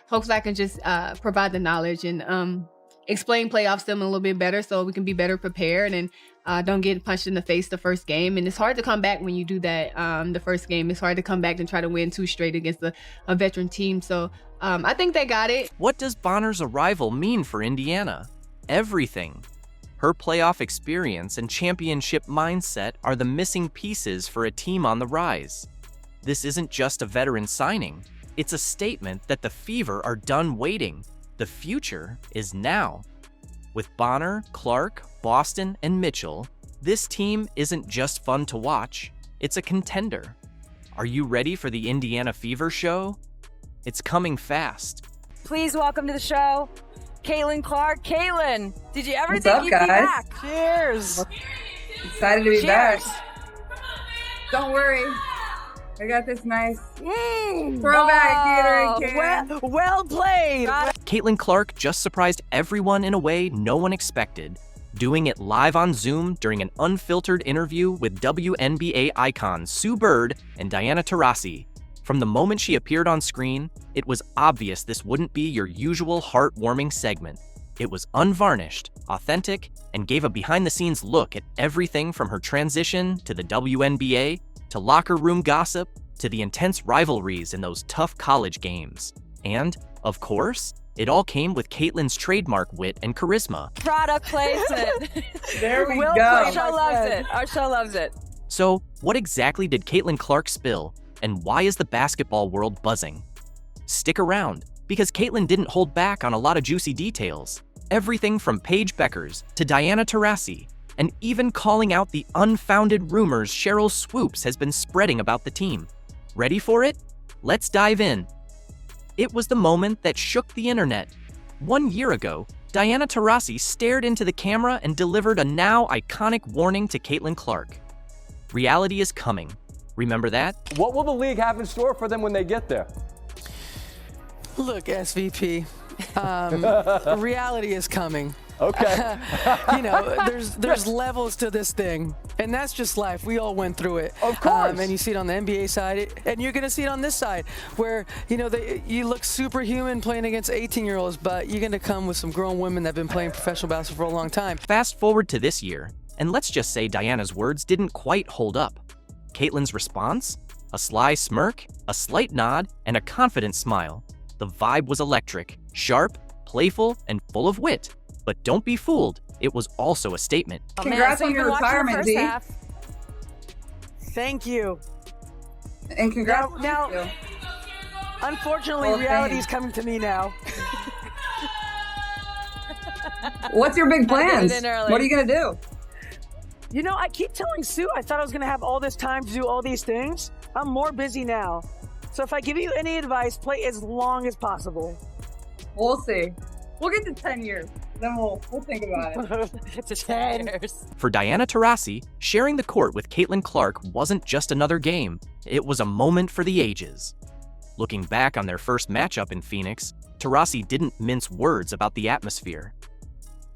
hopefully I can just provide the knowledge and explain playoffs to them a little bit better so we can be better prepared and don't get punched in the face the first game. And it's hard to come back when you do that the first game. It's hard to come back and try to win 2 straight against a veteran team. So I think they got it. What does Bonner's arrival mean for Indiana? Everything. Her playoff experience and championship mindset are the missing pieces for a team on the rise. This isn't just a veteran signing. It's a statement that the Fever are done waiting. The future is now. With Bonner, Clark, Boston, and Mitchell, this team isn't just fun to watch, it's a contender. Are you ready for the Indiana Fever show? It's coming fast. Please welcome to the show, Caitlyn Clark. Caitlyn, did you ever What's think up, you'd guys? be back? Cheers. Excited to be Cheers. back. Don't worry. I got this nice throwback theater can. Well played. Caitlyn Clark just surprised everyone in a way no one expected, doing it live on Zoom during an unfiltered interview with WNBA icons Sue Bird and Diana Taurasi. From the moment she appeared on screen, it was obvious this wouldn't be your usual heartwarming segment. It was unvarnished, authentic, and gave a behind-the-scenes look at everything from her transition to the WNBA, to locker room gossip, to the intense rivalries in those tough college games. And, of course, it all came with Caitlyn's trademark wit and charisma. Product placement. There we Will go. Our show loves it. Our show loves it. So, what exactly did Caitlyn Clark spill, and why is the basketball world buzzing? Stick around, because Caitlyn didn't hold back on a lot of juicy details. Everything from Paige Beckers to Diana Taurasi, and even calling out the unfounded rumors Sheryl Swoopes has been spreading about the team. Ready for it? Let's dive in. It was the moment that shook the internet. 1 year ago, Diana Taurasi stared into the camera and delivered a now iconic warning to Caitlyn Clark. Reality is coming. Remember that? What will the league have in store for them when they get there? Look, SVP, reality is coming. Okay. There's levels to this thing, and that's just life. We all went through it. Of course. And you see it on the NBA side, and you're going to see it on this side, where, you look superhuman playing against 18-year-olds, but you're going to come with some grown women that have been playing professional basketball for a long time. Fast forward to this year, and let's just say Diana's words didn't quite hold up. Caitlyn's response? A sly smirk, a slight nod, and a confident smile. The vibe was electric, sharp, playful, and full of wit. But don't be fooled, it was also a statement. Congrats on your retirement, Z. Thank you. And congrats. Now, unfortunately, Well, reality thanks. is coming to me now. What's your big plans? in early. What are you gonna do? I keep telling Sue I thought I was going to have all this time to do all these things. I'm more busy now. So if I give you any advice, play as long as possible. We'll see. We'll get to 10 years. Then we'll think about it. It's 10 years. For Diana Taurasi, sharing the court with Caitlyn Clark wasn't just another game, it was a moment for the ages. Looking back on their first matchup in Phoenix, Taurasi didn't mince words about the atmosphere.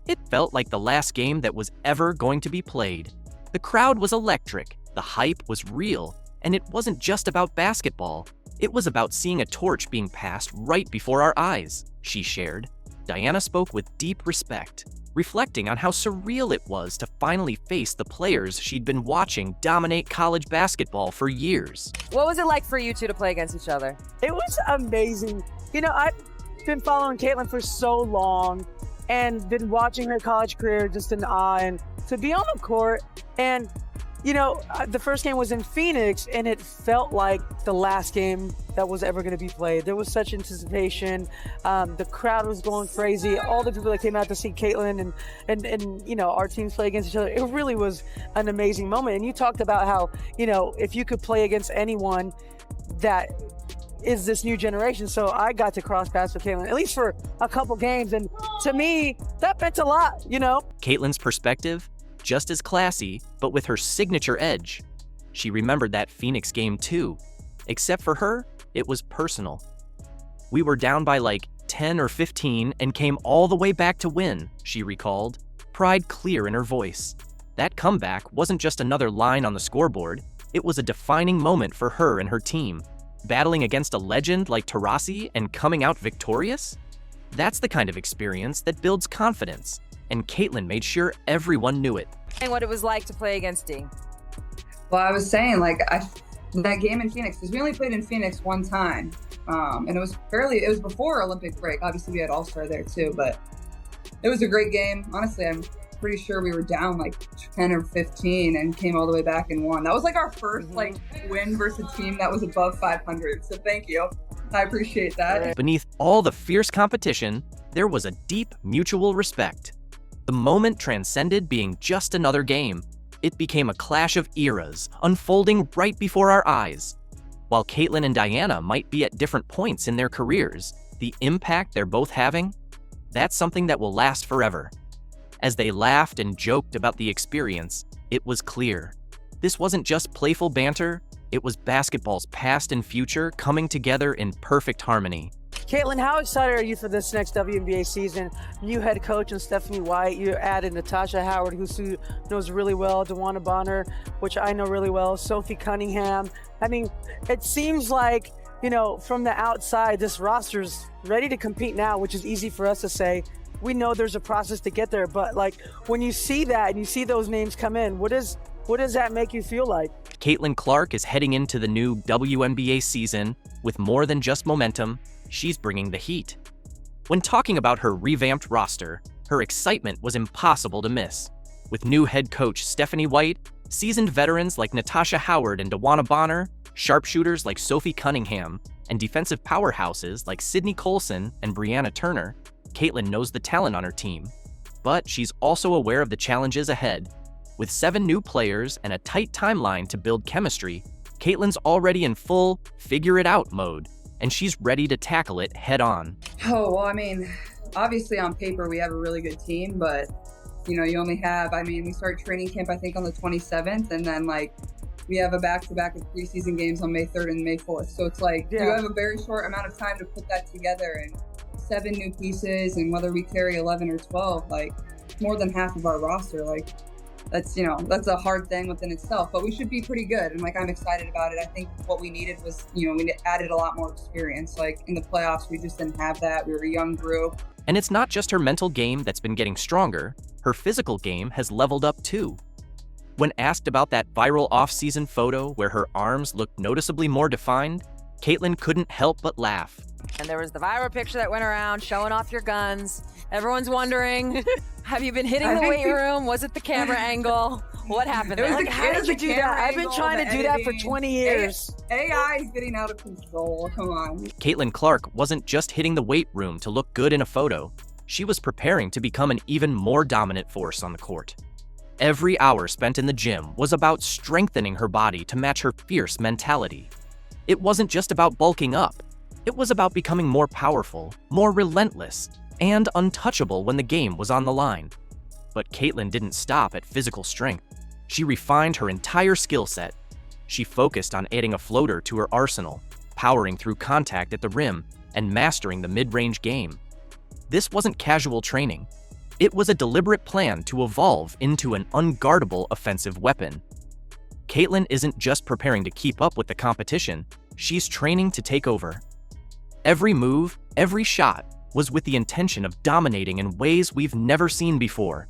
It felt like the last game that was ever going to be played. The crowd was electric, the hype was real, and it wasn't just about basketball. It was about seeing a torch being passed right before our eyes, she shared. Diana spoke with deep respect, reflecting on how surreal it was to finally face the players she'd been watching dominate college basketball for years. What was it like for you two to play against each other? It was amazing. I've been following Caitlyn for so long and been watching her college career just in awe. And to be on the court and, the first game was in Phoenix, and it felt like the last game that was ever going to be played. There was such anticipation. The crowd was going crazy. All the people that came out to see Caitlyn and our teams play against each other. It really was an amazing moment. And you talked about how, if you could play against anyone that is this new generation. So I got to cross paths with Caitlyn, at least for a couple games. And to me, that meant a lot, Caitlyn's perspective? Just as classy, but with her signature edge. She remembered that Phoenix game too. Except for her, it was personal. We were down by like 10 or 15 and came all the way back to win, she recalled, pride clear in her voice. That comeback wasn't just another line on the scoreboard, it was a defining moment for her and her team. Battling against a legend like Taurasi and coming out victorious? That's the kind of experience that builds confidence, and Caitlyn made sure everyone knew it. And what it was like to play against Dee. Well, I was saying, that game in Phoenix, because we only played in Phoenix one time. And it was before Olympic break. Obviously, we had All-Star there too, but it was a great game. Honestly, I'm pretty sure we were down like 10 or 15 and came all the way back and won. That was like our first win versus a team that was above 500. So thank you. I appreciate that. Beneath all the fierce competition, there was a deep mutual respect. The moment transcended being just another game. It became a clash of eras, unfolding right before our eyes. While Caitlyn and Diana might be at different points in their careers, the impact they're both having, that's something that will last forever. As they laughed and joked about the experience, it was clear. This wasn't just playful banter, it was basketball's past and future coming together in perfect harmony. Caitlyn, how excited are you for this next WNBA season? New head coach and Stephanie White. You added Natasha Howard, who Sue knows really well, DeWanna Bonner, which I know really well, Sophie Cunningham. I mean, it seems like, you know, from the outside, this roster's ready to compete now, which is easy for us to say. We know there's a process to get there, but like when you see that and you see those names come in, what does that make you feel like? Caitlyn Clark is heading into the new WNBA season with more than just momentum. She's bringing the heat. When talking about her revamped roster, her excitement was impossible to miss. With new head coach Stephanie White, seasoned veterans like Natasha Howard and DeWanna Bonner, sharpshooters like Sophie Cunningham, and defensive powerhouses like Sydney Colson and Brianna Turner, Caitlyn knows the talent on her team. But she's also aware of the challenges ahead. With 7 new players and a tight timeline to build chemistry, Caitlyn's already in full figure-it-out mode, and she's ready to tackle it head-on. Oh, well, I mean, obviously on paper we have a really good team, but, you know, you only have, we start training camp, I think, on the 27th, and then, like, we have a back-to-back of preseason games on May 3rd and May 4th. So it's like, you have a very short amount of time to put that together, and 7 new pieces, and whether we carry 11 or 12, like, more than half of our roster, like, that's, you know, that's a hard thing within itself, but we should be pretty good. And like, I'm excited about it. I think what we needed was, you know, we added a lot more experience. Like in the playoffs, we just didn't have that. We were a young group. And it's not just her mental game that's been getting stronger. Her physical game has leveled up too. When asked about that viral off-season photo where her arms looked noticeably more defined, Caitlyn couldn't help but laugh. And there was the viral picture that went around showing off your guns. Everyone's wondering, have you been hitting the weight room? Was it the camera angle? What happened there? Like, how did you do that? I've been trying to do that for 20 years. AI is getting out of control. Come on. Caitlyn Clark wasn't just hitting the weight room to look good in a photo. She was preparing to become an even more dominant force on the court. Every hour spent in the gym was about strengthening her body to match her fierce mentality. It wasn't just about bulking up. It was about becoming more powerful, more relentless, and untouchable when the game was on the line. But Caitlyn didn't stop at physical strength. She refined her entire skill set. She focused on adding a floater to her arsenal, powering through contact at the rim, and mastering the mid-range game. This wasn't casual training. It was a deliberate plan to evolve into an unguardable offensive weapon. Caitlyn isn't just preparing to keep up with the competition, she's training to take over. Every move, every shot, was with the intention of dominating in ways we've never seen before.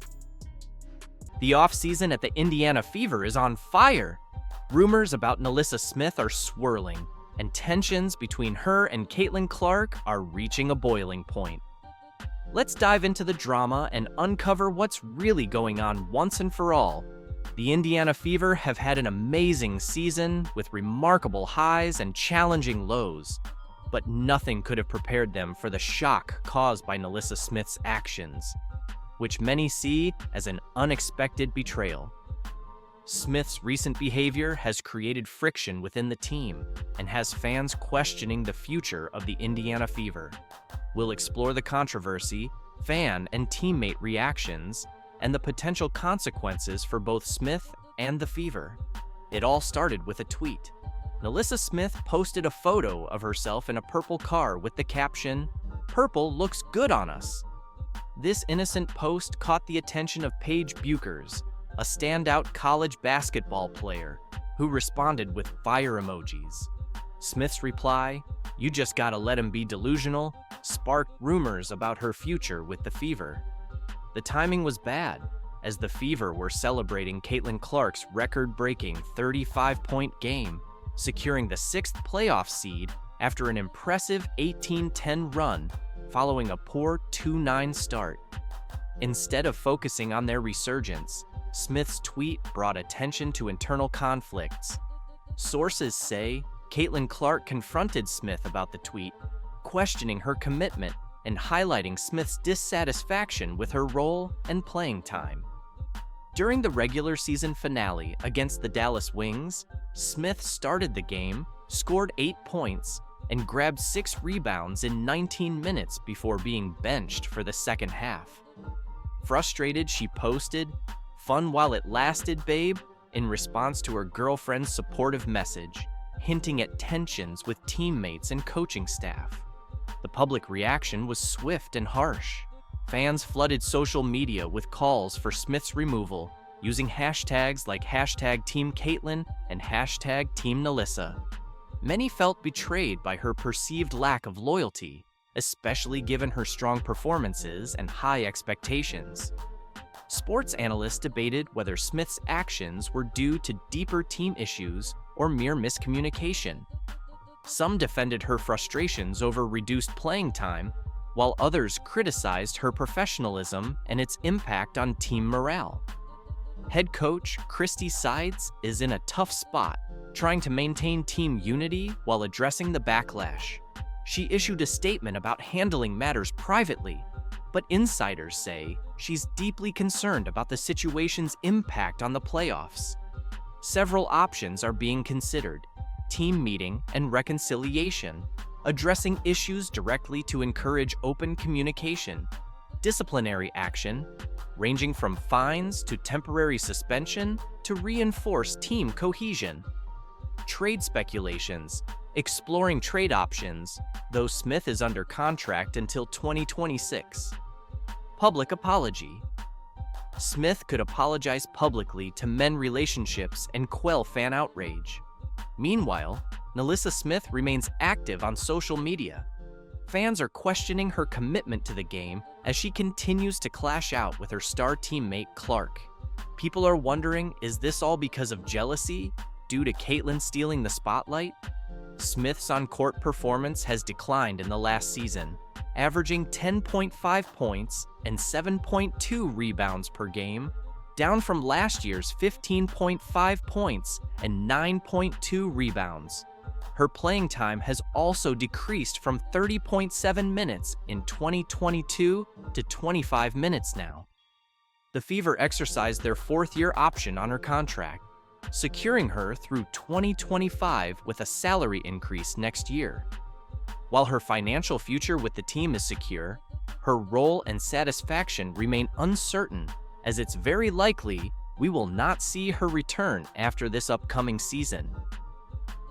The offseason at the Indiana Fever is on fire. Rumors about NaLyssa Smith are swirling, and tensions between her and Caitlyn Clark are reaching a boiling point. Let's dive into the drama and uncover what's really going on once and for all. The Indiana Fever have had an amazing season with remarkable highs and challenging lows. But nothing could have prepared them for the shock caused by NaLyssa Smith's actions, which many see as an unexpected betrayal. Smith's recent behavior has created friction within the team and has fans questioning the future of the Indiana Fever. We'll explore the controversy, fan and teammate reactions, and the potential consequences for both Smith and the Fever. It all started with a tweet. NaLyssa Smith posted a photo of herself in a purple car with the caption, "Purple looks good on us." This innocent post caught the attention of Paige Buchers, a standout college basketball player, who responded with fire emojis. Smith's reply, "You just gotta let him be delusional," sparked rumors about her future with the Fever. The timing was bad, as the Fever were celebrating Caitlyn Clark's record-breaking 35-point game, securing the 6th playoff seed after an impressive 18-10 run following a poor 2-9 start. Instead of focusing on their resurgence, Smith's tweet brought attention to internal conflicts. Sources say Caitlyn Clark confronted Smith about the tweet, questioning her commitment and highlighting Smith's dissatisfaction with her role and playing time. During the regular season finale against the Dallas Wings, Smith started the game, scored 8 points, and grabbed 6 rebounds in 19 minutes before being benched for the second half. Frustrated, she posted, "Fun while it lasted, babe," in response to her girlfriend's supportive message, hinting at tensions with teammates and coaching staff. The public reaction was swift and harsh. Fans flooded social media with calls for Smith's removal, using hashtags like #TeamCaitlyn and #TeamNalyssa. Many felt betrayed by her perceived lack of loyalty, especially given her strong performances and high expectations. Sports analysts debated whether Smith's actions were due to deeper team issues or mere miscommunication. Some defended her frustrations over reduced playing time, while others criticized her professionalism and its impact on team morale. Head coach Christy Sides is in a tough spot, trying to maintain team unity while addressing the backlash. She issued a statement about handling matters privately, but insiders say she's deeply concerned about the situation's impact on the playoffs. Several options are being considered: team meeting and reconciliation, addressing issues directly to encourage open communication, disciplinary action, ranging from fines to temporary suspension to reinforce team cohesion, trade speculations, exploring trade options, though Smith is under contract until 2026. Public apology. Smith could apologize publicly to mend relationships and quell fan outrage. Meanwhile, Nalyssa Smith remains active on social media. Fans are questioning her commitment to the game as she continues to clash out with her star teammate Clark. People are wondering, is this all because of jealousy, due to Caitlyn stealing the spotlight? Smith's on-court performance has declined in the last season, averaging 10.5 points and 7.2 rebounds per game, down from last year's 15.5 points and 9.2 rebounds. Her playing time has also decreased from 30.7 minutes in 2022 to 25 minutes now. The Fever exercised their fourth-year option on her contract, securing her through 2025 with a salary increase next year. While her financial future with the team is secure, her role and satisfaction remain uncertain, as it's very likely we will not see her return after this upcoming season.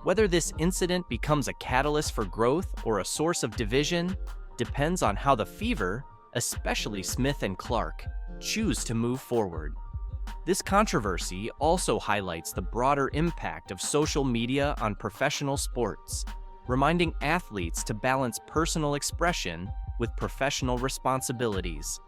Whether this incident becomes a catalyst for growth or a source of division depends on how the Fever, especially Smith and Clark, choose to move forward. This controversy also highlights the broader impact of social media on professional sports, reminding athletes to balance personal expression with professional responsibilities.